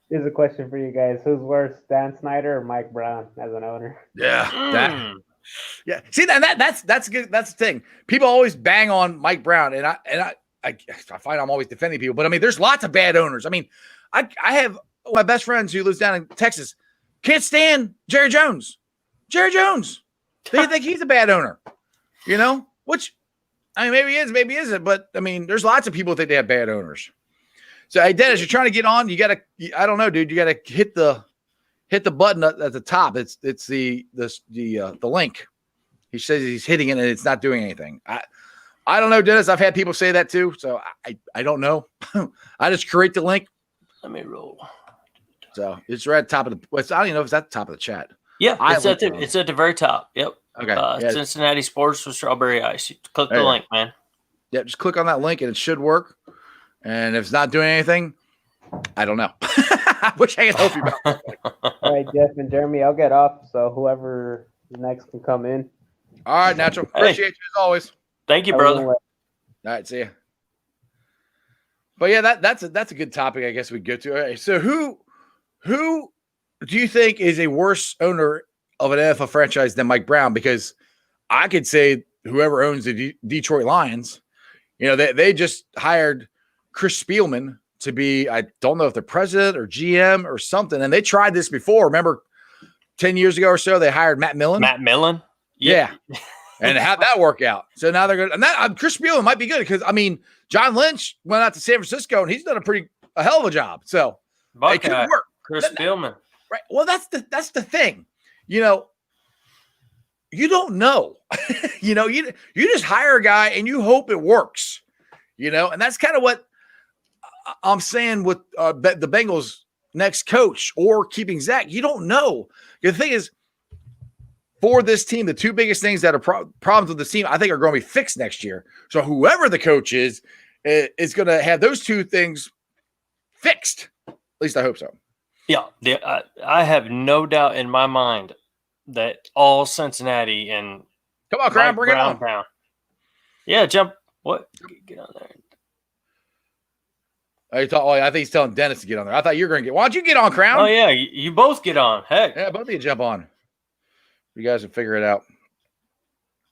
Here's a question for you guys: who's worse, Dan Snyder or Mike Brown as an owner? Yeah. Yeah. See that's good. That's the thing. People always bang on Mike Brown, and I find I'm always defending people. But I mean, there's lots of bad owners. I mean, I have one of my best friends who lives down in Texas. Can't stand Jerry Jones. Jerry Jones. They think he's a bad owner. You know, which I mean, maybe he is, maybe he isn't. But I mean, there's lots of people who think they have bad owners. So, hey, Dennis, you're trying to get on. You got to. I don't know, dude. You got to hit the button at the top. It's the link. He says he's hitting it and it's not doing anything. I don't know, Dennis. I've had people say that too. So I don't know. I just create the link. Let me roll. So it's right at the top of the. I don't even know if it's at the top of the chat. Yeah, it's at the very top. Yep. Okay. Yeah. Cincinnati Sports with Strawberry Ice. You click There the you link, man. Yeah, just click on that link and it should work. And if it's not doing anything, I don't know. I wish I could help you about that. All right, Jeff and Jeremy, I'll get off. So whoever next can come in. All right, Natural. Appreciate you as always. Thank you, Have a good brother. one. All right, see ya. But yeah, that's a good topic. I guess we go to. All right, so who do you think is a worse owner of an NFL franchise than Mike Brown? Because I could say whoever owns the Detroit Lions. You know, they just hired Chris Spielman to be, I don't know if they're president or GM or something. And they tried this before. Remember 10 years ago or so, they hired Matt Millen. Matt Millen? Yeah. And how'd that work out? So now they're going to, and that Chris Spielman might be good because, I mean, John Lynch went out to San Francisco and he's done a hell of a job. So it could work. Chris Spielman. Right. Well, that's the thing. You know, you don't know. You know, you just hire a guy and you hope it works. You know, and that's kind of what I'm saying with the Bengals' next coach or keeping Zach. You don't know. The thing is, for this team, the two biggest things that are problems with this team, I think, are going to be fixed next year. So whoever the coach is going to have those two things fixed. At least I hope so. Yeah, I have no doubt in my mind that all Cincinnati and Come on, Crown, bring it on. Brown. Yeah, jump. What? Get on there. I think he's telling Dennis to get on there. I thought you were going to get. Why don't you get on, Crown? Oh yeah, you both get on. Heck, Yeah, both of you jump on. You guys can figure it out.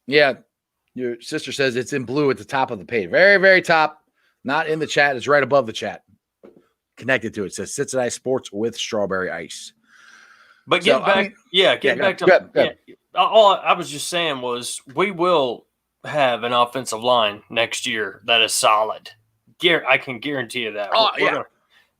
Yeah, your sister says it's in blue at the top of the page. Very, very top. Not in the chat. It's right above the chat. Connected to it. It says Cincinnati Sports with Strawberry Ice. but get back. Get back to. go ahead. Yeah, all I was just saying was we will have an offensive line next year that is solid. I can guarantee you that. Oh, We're yeah. gonna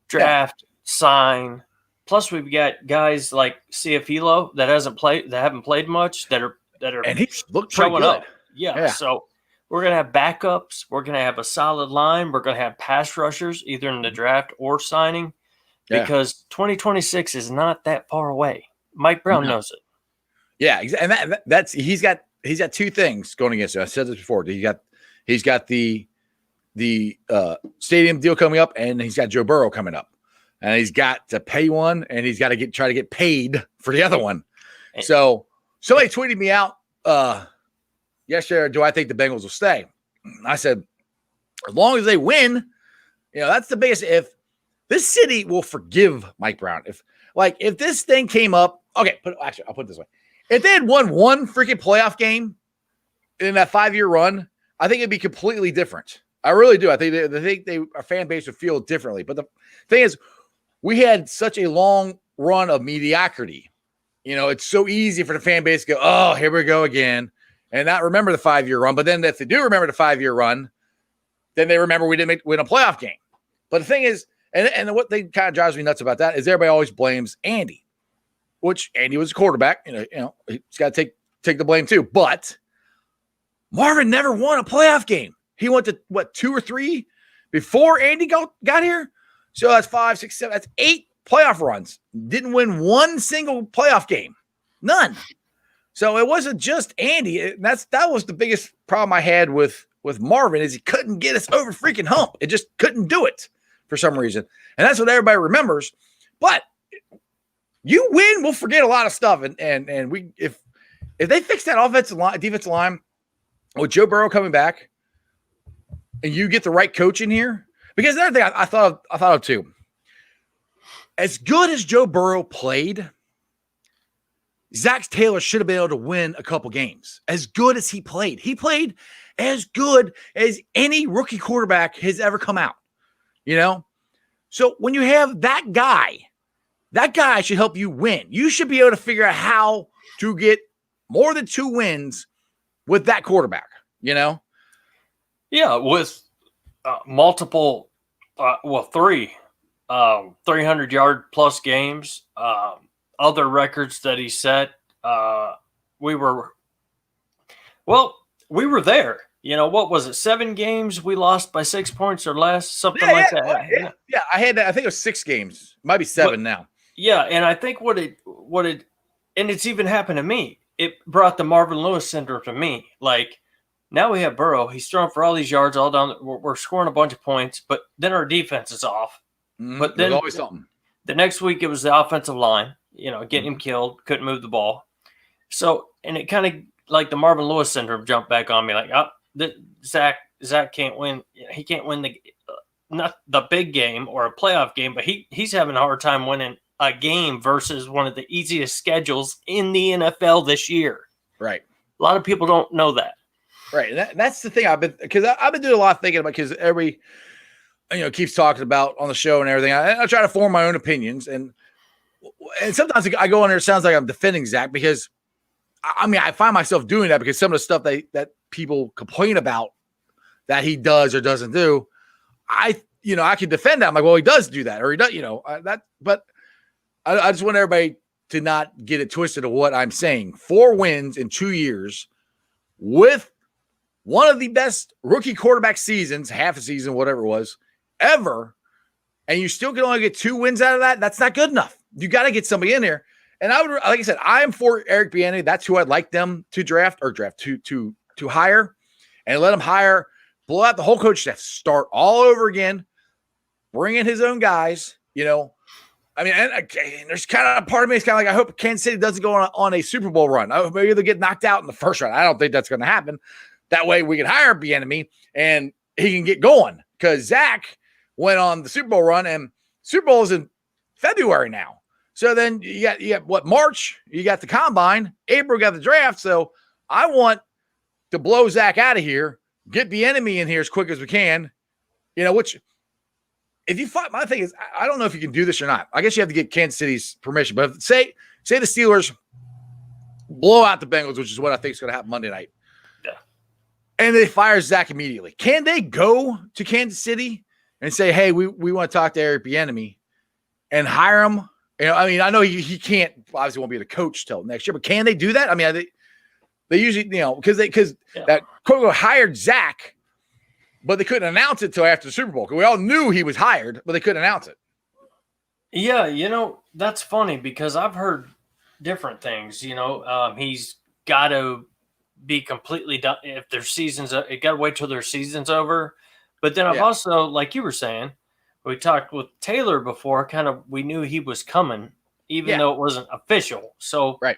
draft, sign. Plus, we've got guys like Ciafilo that haven't played much that are And he's looked pretty showing good. up. Yeah. So we're gonna have backups. We're gonna have a solid line. We're gonna have pass rushers either in the draft or signing, Yeah. because 2026 is not that far away. Mike Brown knows it. Yeah, and that's he's got two things going against him. I said this before. He's got the stadium deal coming up, and he's got Joe Burrow coming up, and he's got to pay one, and he's got to try to get paid for the other one. So somebody tweeted me out yesterday. Do I think the Bengals will stay? I said as long as they win, that's the biggest. If this city will forgive Mike Brown, if this thing came up, okay, I'll put it this way. If they had won one freaking playoff game in that 5-year run, I think it'd be completely different. I really do. I think our fan base would feel differently. But the thing is, we had such a long run of mediocrity. It's so easy for the fan base to go, oh, here we go again, and not remember the 5-year run. But then if they do remember the 5-year run, then they remember we didn't win a playoff game. But the thing is, and what they kind of drives me nuts about that is everybody always blames Andy, which Andy was a quarterback. He's got to take the blame too. But Marvin never won a playoff game. He went to 2 or 3 before Andy got here. So that's 5, 6, 7. That's 8 playoff runs. Didn't win one single playoff game. None. So it wasn't just Andy. That was the biggest problem I had with Marvin is he couldn't get us over freaking hump. It just couldn't do it for some reason. And that's what everybody remembers. But you win, we'll forget a lot of stuff. And we if they fix that defensive line with Joe Burrow coming back, and you get the right coach in here, because another thing I thought of too. As good as Joe Burrow played, Zach Taylor should have been able to win a couple games. As good as he played as good as any rookie quarterback has ever come out. So when you have that guy should help you win. You should be able to figure out how to get more than 2 wins with that quarterback. Yeah, with multiple, 3 300-yard plus games, other records that he set. We were there. What was it? 7 games we lost by 6 points or less, something like that. Yeah. I think it was 6 games. Might be 7 now. Yeah, and I think and it's even happened to me. It brought the Marvin Lewis syndrome to me. Like, now we have Burrow. He's throwing for all these yards all down. We're scoring a bunch of points, but then our defense is off. Mm-hmm. But then there's always something. The next week it was the offensive line, getting him killed, couldn't move the ball. So, and it kind of like the Marvin Lewis syndrome jumped back on me. Like, Zach can't win. He can't win not the big game or a playoff game, but he's having a hard time winning a game versus one of the easiest schedules in the NFL this year. Right. A lot of people don't know that. Right. And that's the thing I've been doing a lot of thinking about, because everybody, keeps talking about on the show and everything. I try to form my own opinions, and sometimes I go on there. It sounds like I'm defending Zach, because I find myself doing that because some of the stuff that people complain about that he does or doesn't do, I can defend that. I'm like, well, he does do that, or he does, but I just want everybody to not get it twisted of what I'm saying. 4 wins in 2 years with one of the best rookie quarterback seasons, half a season, whatever it was, ever, and you still can only get 2 wins out of that. That's not good enough. You got to get somebody in there. And I would, like I said, I am for Eric Bieniemy. That's who I'd like them to draft to hire, and let him hire, blow out the whole coach staff, start all over again, bring in his own guys. And there's kind of a part of me is kind of like, I hope Kansas City doesn't go on a Super Bowl run. I hope maybe they'll get knocked out in the first round. I don't think that's going to happen. That way we can hire Bieniemy and he can get going, because Zach went on the Super Bowl run, and Super Bowl is in February now. So then you got what, March? You got the combine. April got the draft. So I want to blow Zach out of here, get Bieniemy in here as quick as we can. Which, if you fight, my thing is, I don't know if you can do this or not. I guess you have to get Kansas City's permission. But if, say the Steelers blow out the Bengals, which is what I think is going to happen Monday night, and they fire Zach immediately, can they go to Kansas City and say, hey, we want to talk to Eric Bieniemy and hire him? I know he can't, obviously won't be the coach till next year, but can they do that? They usually, because that quote hired Zach, but they couldn't announce it till after the Super Bowl, because we all knew he was hired, but they couldn't announce it. Yeah, that's funny, because I've heard different things. He's got to be completely done if their season's. It got to wait till their season's over. But then I've also, like you were saying, we talked with Taylor before. Kind of, we knew he was coming, even though it wasn't official. So, right.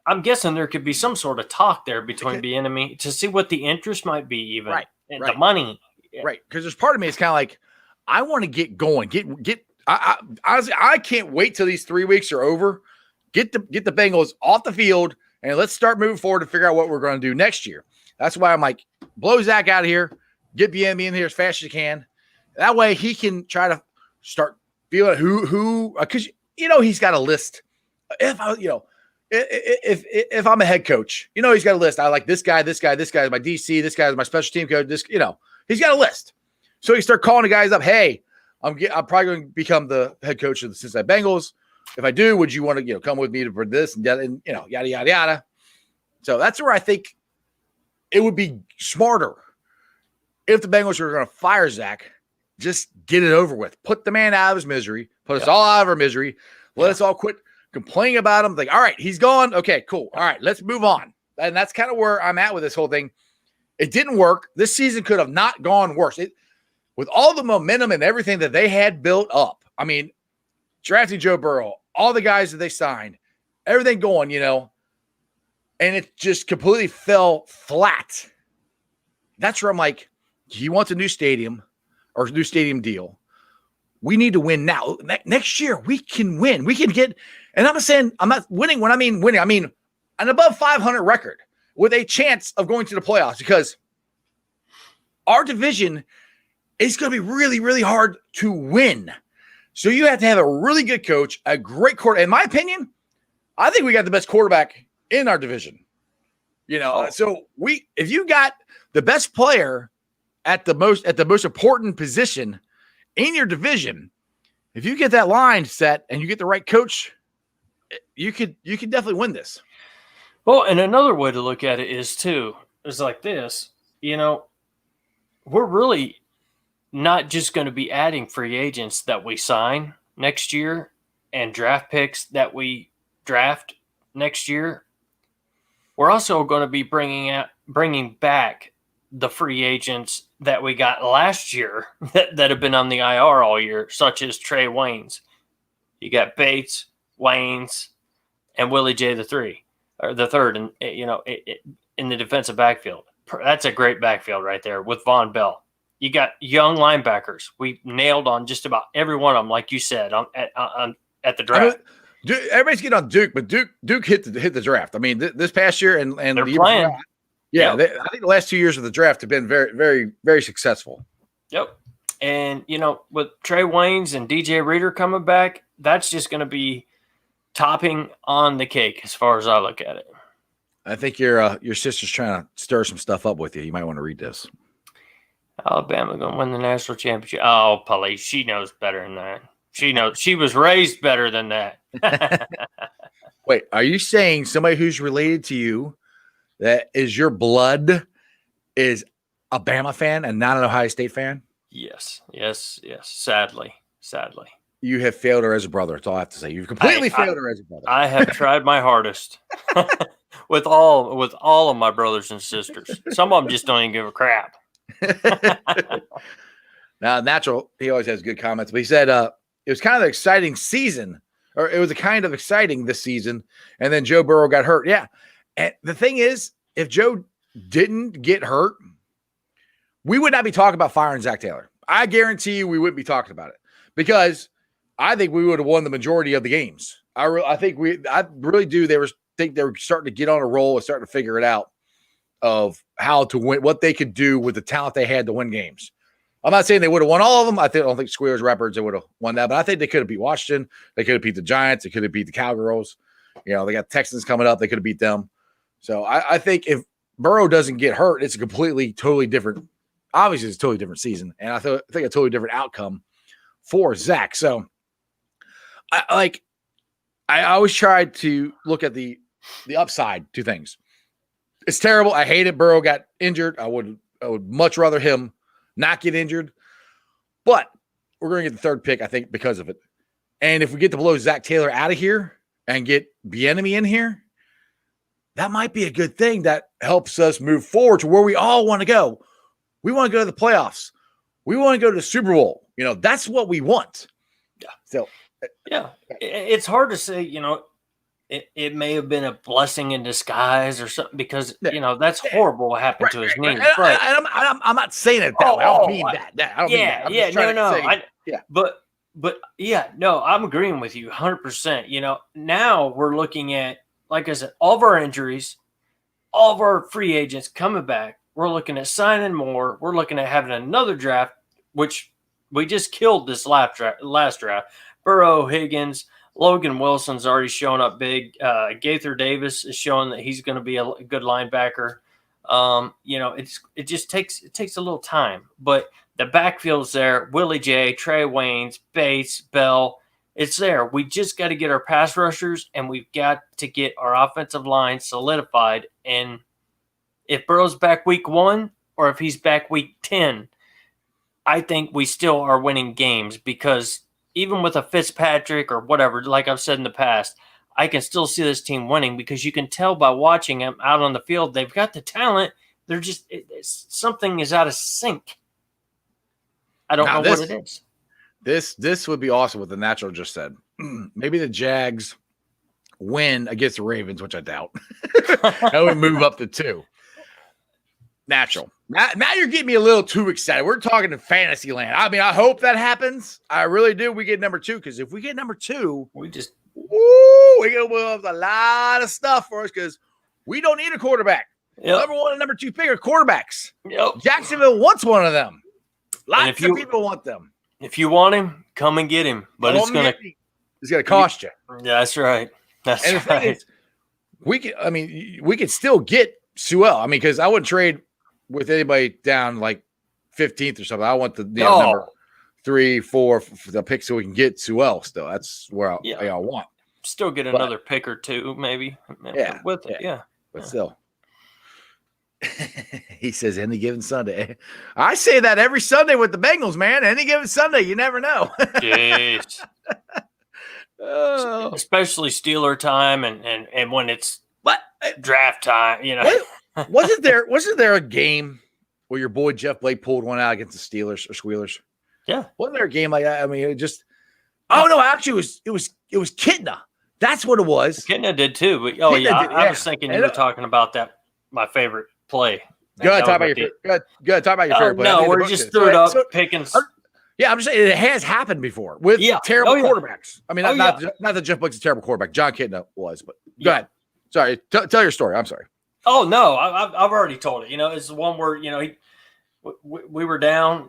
I'm guessing there could be some sort of talk there between Bieniemy to see what the interest might be, even. Right. And the money, Yeah. Right. Because there's part of me, it's kind of like, I want to get going. Honestly, I can't wait till these 3 weeks are over. Get the Bengals off the field and let's start moving forward to figure out what we're going to do next year. That's why I'm like, blow Zach out of here, get BNB in here as fast as you can. That way he can try to start feeling who because he's got a list. If I'm a head coach, he's got a list. I like this guy is my DC, this guy is my special team coach. He's got a list. So you start calling the guys up. Hey, I'm probably going to become the head coach of the Cincinnati Bengals. If I do, would you want to come with me for this and yada yada yada. So that's where I think it would be smarter if the Bengals were going to fire Zach. Just get it over with. Put the man out of his misery. Put us all out of our misery. Let us all quit complaining about him. Like, all right, he's gone. Okay, cool. All right, let's move on. And that's kind of where I'm at with this whole thing. It didn't work. This season could have not gone worse. With all the momentum and everything that they had built up. I mean, drafting Joe Burrow, all the guys that they signed, everything going, and it just completely fell flat. That's where I'm like, he wants a new stadium or a new stadium deal. We need to win now. Next year, we can win. We can get, and I'm not saying I'm not winning when I mean winning. I mean an above 500 record with a chance of going to the playoffs because our division is going to be really, really hard to win. So you have to have a really good coach, a great quarterback. In my opinion, I think we got the best quarterback in our division. So if you got the best player at the most important position in your division, if you get that line set and you get the right coach, you could definitely win this. Well, and another way to look at it is like this, we're really not just going to be adding free agents that we sign next year and draft picks that we draft next year. We're also going to be bringing back the free agents that we got last year that have been on the IR all year, such as Trey Waynes. You got Bates, Waynes, and Willie J. the third, and in the defensive backfield. That's a great backfield right there with Von Bell. You got young linebackers. We nailed on just about every one of them, like you said, at the draft. Everybody's getting on Duke, but Duke hit the draft. I mean, this past year and they're the year playing. before, yeah, Yep. I think the last 2 years of the draft have been very, very, very successful. Yep. And, with Trey Waynes and DJ Reader coming back, that's just going to be topping on the cake as far as I look at it. I think your sister's trying to stir some stuff up with you. You might want to read this. Alabama going to win the national championship. Oh, Polly, she knows better than that. She knows. She was raised better than that. Wait, are you saying somebody who's related to you that is your blood is a Bama fan and not an Ohio State fan? Yes. Sadly. You have failed her as a brother. That's all I have to say. You've completely failed her as a brother. I have tried my hardest with all of my brothers and sisters. Some of them just don't even give a crap. Now, Natural, he always has good comments, but he said it was kind of an exciting season, or it was a kind of exciting this season, and then Joe Burrow got hurt. Yeah, and the thing is, if Joe didn't get hurt, we would not be talking about firing Zach Taylor. I guarantee you we wouldn't be talking about it because I think we would have won the majority of the games. I really do. They were starting to get on a roll and starting to figure it out of how to win, what they could do with the talent they had to win games. I'm not saying they would have won all of them. I don't think Squares Rapids, they would have won that, but I think they could have beat Washington. They could have beat the Giants. They could have beat the Cowgirls. They got Texans coming up. They could have beat them. So I think if Burrow doesn't get hurt, it's a totally different. Obviously, it's a totally different season, and I think a totally different outcome for Zach. So, I always tried to look at the upside to things. It's terrible. I hate it. Burrow got injured. I would much rather him not get injured, but we're going to get the third pick, I think, because of it. And if we get to blow Zach Taylor out of here and get Bieniemy in here, that might be a good thing that helps us move forward to where we all want to go. We want to go to the playoffs. We want to go to the Super Bowl. That's what we want. Yeah. So, yeah, it's hard to say, it may have been a blessing in disguise or something because Yeah. that's horrible what happened to his knee. And But I'm not saying it that way. I don't mean that. I don't mean that. I'm just trying to say, yeah. But yeah, no, I'm agreeing with you 100%. Now we're looking at, like I said, all of our injuries, all of our free agents coming back. We're looking at signing more. We're looking at having another draft, which we just killed this last draft. Burrow, Higgins, Logan Wilson's already showing up big. Gaither Davis is showing that he's going to be a good linebacker. It just takes a little time, but the backfield's there. Willie J, Trey Waynes, Bates, Bell, it's there. We just got to get our pass rushers, and we've got to get our offensive line solidified. And if Burrow's back week 1 or if he's back week 10, I think we still are winning games because even with a Fitzpatrick or whatever, like I've said in the past, I can still see this team winning because you can tell by watching them out on the field. They've got the talent. They're just something is out of sync. I don't know what it is. This would be awesome what the natural just said. Maybe the Jags win against the Ravens, which I doubt. And we move up to 2. Natural. Now you're getting me a little too excited. We're talking in fantasy land. I mean, I hope that happens. I really do. We get number 2 because if we get number 2, we're gonna have a lot of stuff for us because we don't need a quarterback. Yep. Number 1 and number 2 pick are quarterbacks. Yep. Jacksonville wants one of them. Lots of people want them. If you want him, come and get him. But it's gonna cost you. Yeah, that's right. That's and the right. thing is, we could still get Sewell. I mean, because I wouldn't trade with anybody down like 15th or something. I want the number 3, 4 for the pick so we can get Sewell still. That's where I want. Still get another pick or 2, maybe. Yeah. With it, yeah. But still. He says any given Sunday. I say that every Sunday with the Bengals, man. Any given Sunday, you never know. Jeez. Especially Steeler time and when it's draft time, Wasn't there a game where your boy Jeff Blake pulled one out against the Steelers or Squealers? Yeah. Wasn't there a game like that? I mean, actually it was Kitna. That's what it was. Kitna did too, but I was thinking you were talking about that, my favorite play. Go ahead, talk about your favorite play. No, we're just threw it up, Pickens. Yeah, I'm just saying it has happened before with terrible quarterbacks. I mean, not that Jeff Blake's a terrible quarterback. John Kitna was, but go ahead. Sorry, tell your story. I'm sorry. Oh no, I've already told it. It's the one where we were down,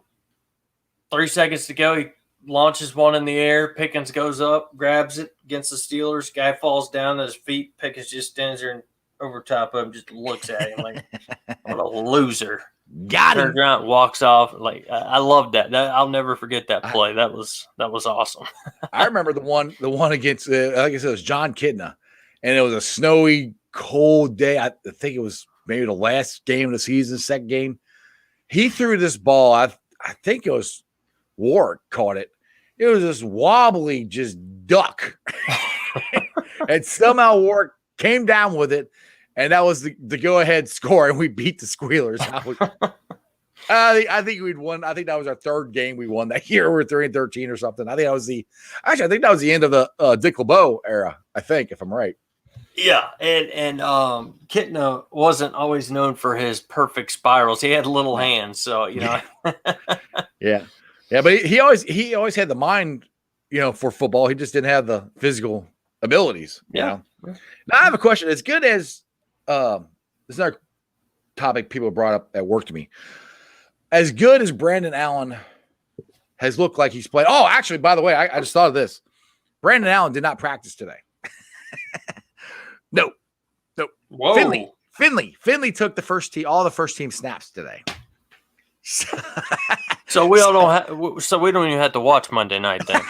3 seconds to go. He launches one in the air. Pickens goes up, grabs it against the Steelers. Guy falls down at his feet. Pickens just stands there and over top of him, just looks at him like, what a loser. Got him. Turns around, walks off. Like I loved that. I'll never forget that play. That was awesome. I remember the one against, like I said, it was John Kitna, and it was a snowy, cold day. I think it was maybe the last game of the season, second game. He threw this ball. I think it was Warwick caught it. It was this wobbly, just duck, and somehow Warwick came down with it. And that was the go-ahead score, and we beat the Squealers. I think we'd won. I think that was our 3rd game we won that year. We were 3-13 or something. I think that was the end of the Dick LeBeau era. I think, if I'm right. Yeah, and Kitna wasn't always known for his perfect spirals. He had little hands, so yeah, but he always had the mind, for football. He just didn't have the physical abilities. Yeah. Now I have a question. As good as this is another topic people brought up at work to me. As good as Brandon Allen has looked like he's played. Oh, actually, by the way, I just thought of this. Brandon Allen did not practice today. No. Whoa. Finley took all the first team snaps today. So we all don't so we don't even have to watch Monday night then.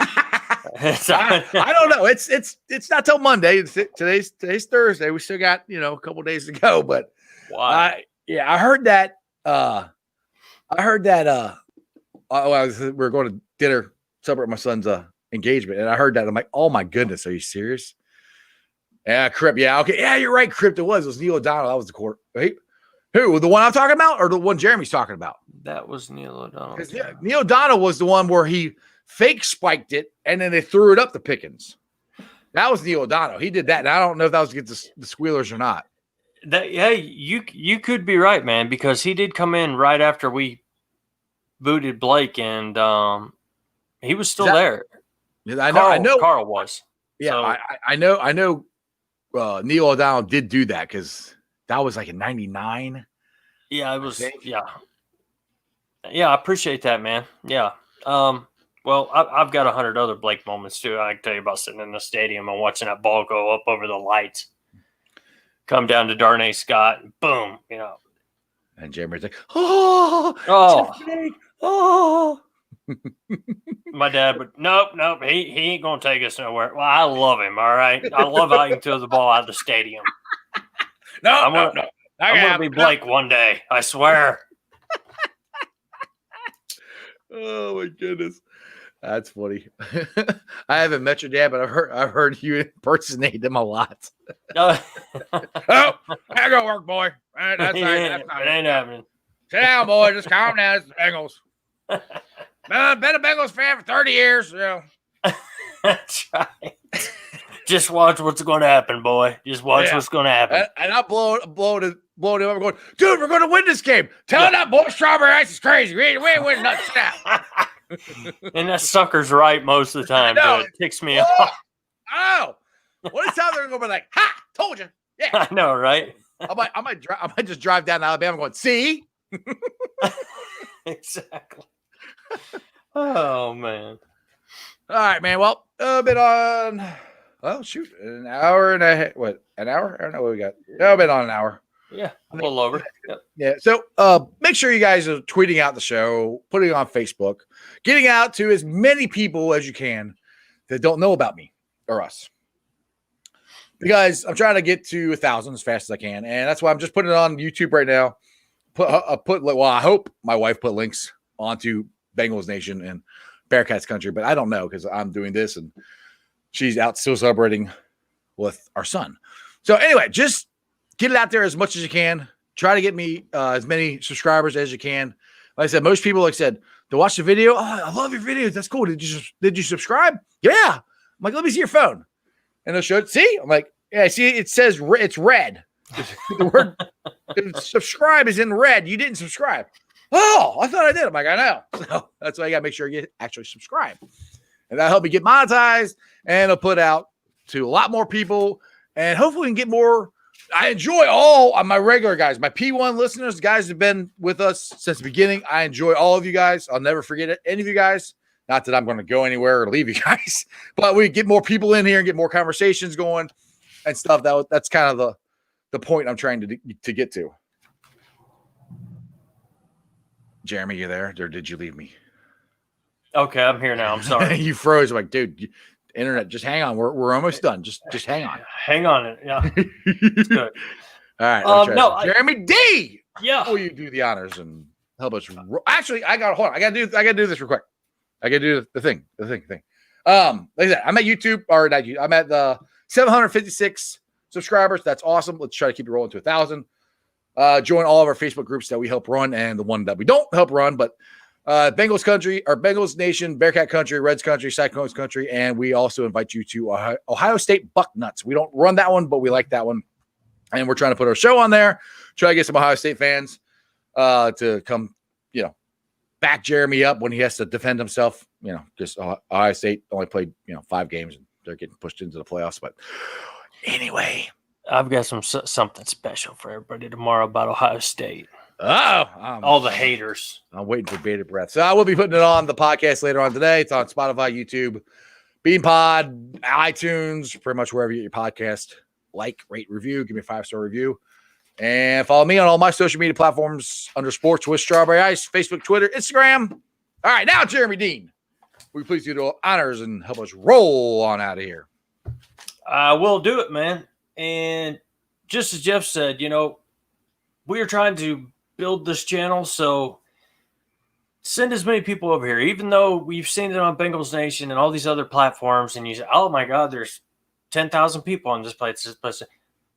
I don't know. It's not till Monday. Today's Thursday. We still got a couple days to go. But why? I heard that. We were going to dinner supper at my son's engagement, and I heard that. I'm like, oh my goodness, are you serious? Yeah, Crip. Yeah, okay. Yeah, you're right. Crip. It was Neil O'Donnell. That was the court. Right? Who? The one I'm talking about, or the one Jeremy's talking about? That was Neil O'Donnell. Neil O'Donnell was the one where he fake spiked it, and then they threw it up to Pickens. That was Neil O'Donnell. He did that. And I don't know if that was against the Squealers or not. You could be right, man, because he did come in right after we booted Blake, and he was still there. Yeah, I know. Carl was. Yeah, So, I know. Neil O'Donnell did do that because that was like in '99. yeah, it was. think. Yeah, I appreciate that, man. Yeah. Well, I've got 100 other Blake moments too. I can tell you about sitting in the stadium and watching that ball go up over the lights, come down to Darnay Scott, and boom, And Jeremy's like, oh, Oh. Blake, oh. My dad would nope. He ain't gonna take us nowhere. Well, I love him. All right, I love how he can throw the ball out of the stadium. No, I'm no, gonna- no. I'm gonna be Blake one day. I swear. Oh my goodness, that's funny. I haven't met your dad, but I've heard you impersonate him a lot. No, Oh, I gotta go work, boy. That's not, it ain't happening. Sit down, boy. Just calm down. It's the Bengals. Been a Bengals fan for 30 years. That's right. Just watch what's going to happen, boy. Just watch Yeah. what's going to happen. And I blowing him up, going, dude, we're going to win this game. Tell that boy Strawberry Ice is crazy. We ain't winning nothing. Sit down. And that sucker's right most of the time. I know. Dude. It ticks me Oh, off. oh. What is out there going to be like, ha, told you. Yeah. I know, right? I might just drive down to Alabama going, see? Exactly. Oh, man. All right, man. Well, been on, shoot, an hour and a half. What, an hour? I don't know what we got. No, been on an hour. Yeah, a little over. Yep. Yeah. So make sure you guys are tweeting out the show, putting it on Facebook, getting out to as many people as you can that don't know about me or us. Because I'm trying to get to 1,000 as fast as I can. And that's why I'm just putting it on YouTube right now. I hope my wife put links onto Bengals Nation and Bearcats Country, but I don't know because I'm doing this and she's out still celebrating with our son. So anyway, just get it out there as much as you can. Try to get me as many subscribers as you can. Like I said, most people, like I said, to watch the video. Oh, I love your videos. That's cool. Did you subscribe? Yeah. I'm like, let me see your phone. And they'll show it. See? I'm like, yeah, see, it says it's red. The word subscribe is in red. You didn't subscribe. Oh, I thought I did. I'm like, I know. So that's why you got to make sure you actually subscribe. And that'll help me get monetized and it'll put out to a lot more people. And hopefully we can get more. I enjoy all of my regular guys, my P1 listeners, guys have been with us since the beginning. I enjoy all of you guys. I'll never forget it. Any of you guys. Not that I'm going to go anywhere or leave you guys, but we get more people in here and get more conversations going and stuff. That's kind of the point I'm trying to get to. Jeremy, you there? Or did you leave me? Okay, I'm here now. I'm sorry. You froze. I'm like, dude, internet, just hang on. We're almost done. Just hang on. Hang on. Yeah. Good. All right. No, Jeremy D. Yeah. Will you do the honors and help us? Actually, I got to do this real quick. I got to do the thing. Like I said, I'm at YouTube or not YouTube. I'm at the 756 subscribers. That's awesome. Let's try to keep it rolling to 1,000. Join all of our Facebook groups that we help run and the one that we don't help run, but Bengals Country, or Bengals Nation, Bearcat Country, Reds Country, Cyclones Country, and we also invite you to Ohio State Bucknuts. We don't run that one, but we like that one, and we're trying to put our show on there. Try to get some Ohio State fans to come, back Jeremy up when he has to defend himself. Just Ohio State only played 5 games and they're getting pushed into the playoffs. But anyway, I've got something special for everybody tomorrow about Ohio State. All the haters. I'm waiting for bated breath. So I will be putting it on the podcast later on today. It's on Spotify, YouTube, BeanPod, iTunes, pretty much wherever you get your podcast. Like, rate, review, give me a 5-star review. And follow me on all my social media platforms under Sports with Strawberry Ice, Facebook, Twitter, Instagram. All right, now Jeremy Dean, will you please do the honors and help us roll on out of here? I will do it, man. And just as Jeff said, we are trying to build this channel, so send as many people over here. Even though we've seen it on Bengals Nation and all these other platforms, and you say, oh my God, there's 10,000 people on this place.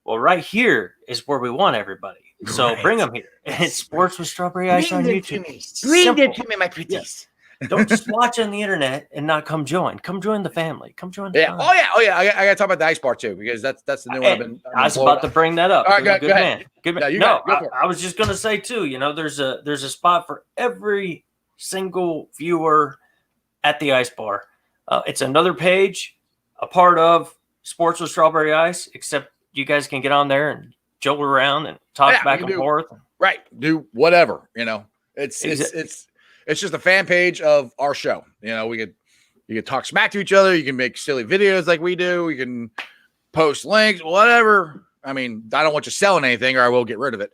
Well, right here is where we want everybody. So bring them here. And it's Sports with Strawberry Ice on YouTube. Bring them to me, my pretties. Don't just watch on the internet and not come join. Come join the family. Come join the Yeah. fun. Oh yeah. I got to talk about the ice bar too because that's the new one. I've been I was blowing about to up. bring that up. All right, You're go ahead. man. Good man. No, you No, got it. Go for it. I was just gonna say too. There's a spot for every single viewer at the ice bar. It's another page, a part of Sports with Strawberry Ice. Except you guys can get on there and jolt around and talk Yeah, back we and can do- forth. Right. Do whatever. It's just a fan page of our show. You can talk smack to each other. You can make silly videos like we do. You can post links, whatever. I mean, I don't want you selling anything or I will get rid of it.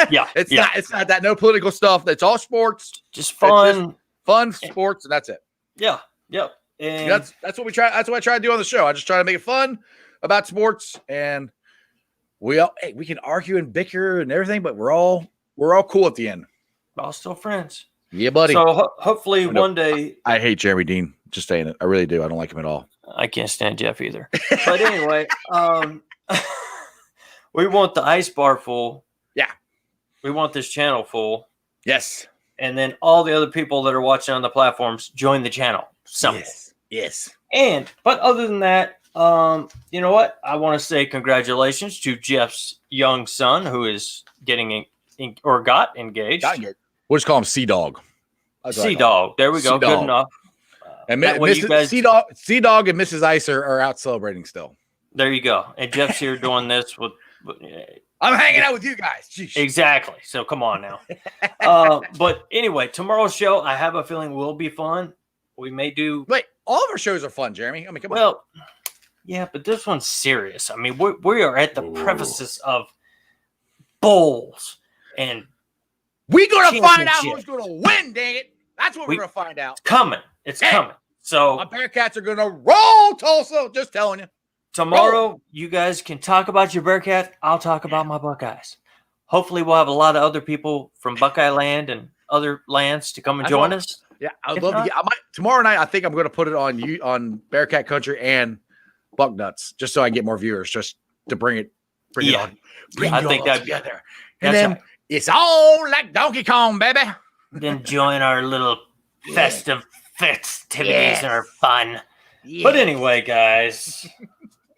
Yeah, It's not that no political stuff. It's all sports, Just fun. fun sports, and that's it. Yeah. Yep. And That's what we try. That's what I try to do on the show. I just try to make it fun about sports, and we can argue and bicker and everything, but we're all cool at the end. all still friends. Yeah, buddy. So hopefully I know. one day I hate Jeremy Dean. Just saying it. I really do. I don't like him at all. I can't stand Jeff either. But anyway, we want the ice bar full. Yeah. We want this channel full. Yes. And then all the other people that are watching on the platforms join the channel. Simple. Yes. But other than that, you know what? I want to say congratulations to Jeff's young son who is getting got engaged. We'll just call him Sea Dog. Sea Dog. There we go. Sea Good Dog. enough. And That way you guys- Sea Dog and Mrs. Ice are out celebrating still. There you go. And Jeff's here doing this with I'm hanging out with you guys. Jeez. exactly. So come on now. But anyway, tomorrow's show, I have a feeling will be fun. We may do Wait, all of our shows are fun, Jeremy. I mean, come on. well. Yeah, but this one's serious. I mean, we are at the Ooh. prefaces of bowls and We're gonna find out championship. who's gonna win. Dang it! That's what we're We- gonna find out. coming. It's Hey. coming. So My Bearcats are gonna roll Tulsa. Just telling you. tomorrow, you guys can talk about your Bearcat. I'll talk about my Buckeyes. Hopefully, we'll have a lot of other people from Buckeye Land and other lands to come and That's join all- us. Yeah, I'd If love to not- get. I might tomorrow night. I think I'm gonna put it on Bearcat Country and Buck Nuts, just so I can get more viewers, just to bring it Yeah. on. Bring I you think all that- together. And That's then right. it's all like Donkey Kong, baby. Then join our little festive festivities Yes. and our fun. But anyway, guys,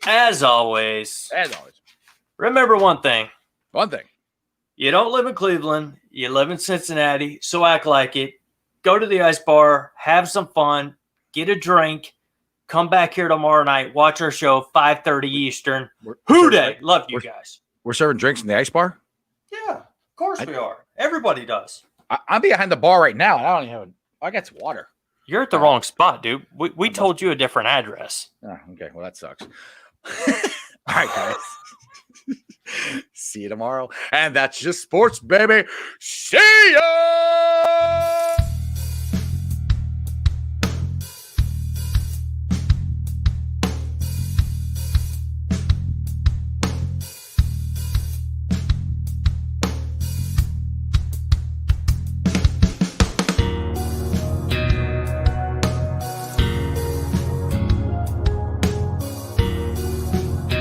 as always, as always, remember one thing. one thing. You don't live in Cleveland. You live in Cincinnati. So act like it. Go to the ice bar. Have some fun. Get a drink. Come back here tomorrow night. Watch our show, 5:30 Eastern. Who Day. Love you guys. We're serving drinks in the ice bar. Yeah, of course we are. Everybody does. I'm behind the bar right now. And I don't even have. I got some water. You're at the wrong spot, dude. We told you a different address. Oh, okay, well that sucks. All right, guys. See you tomorrow. And that's just sports, baby. See ya.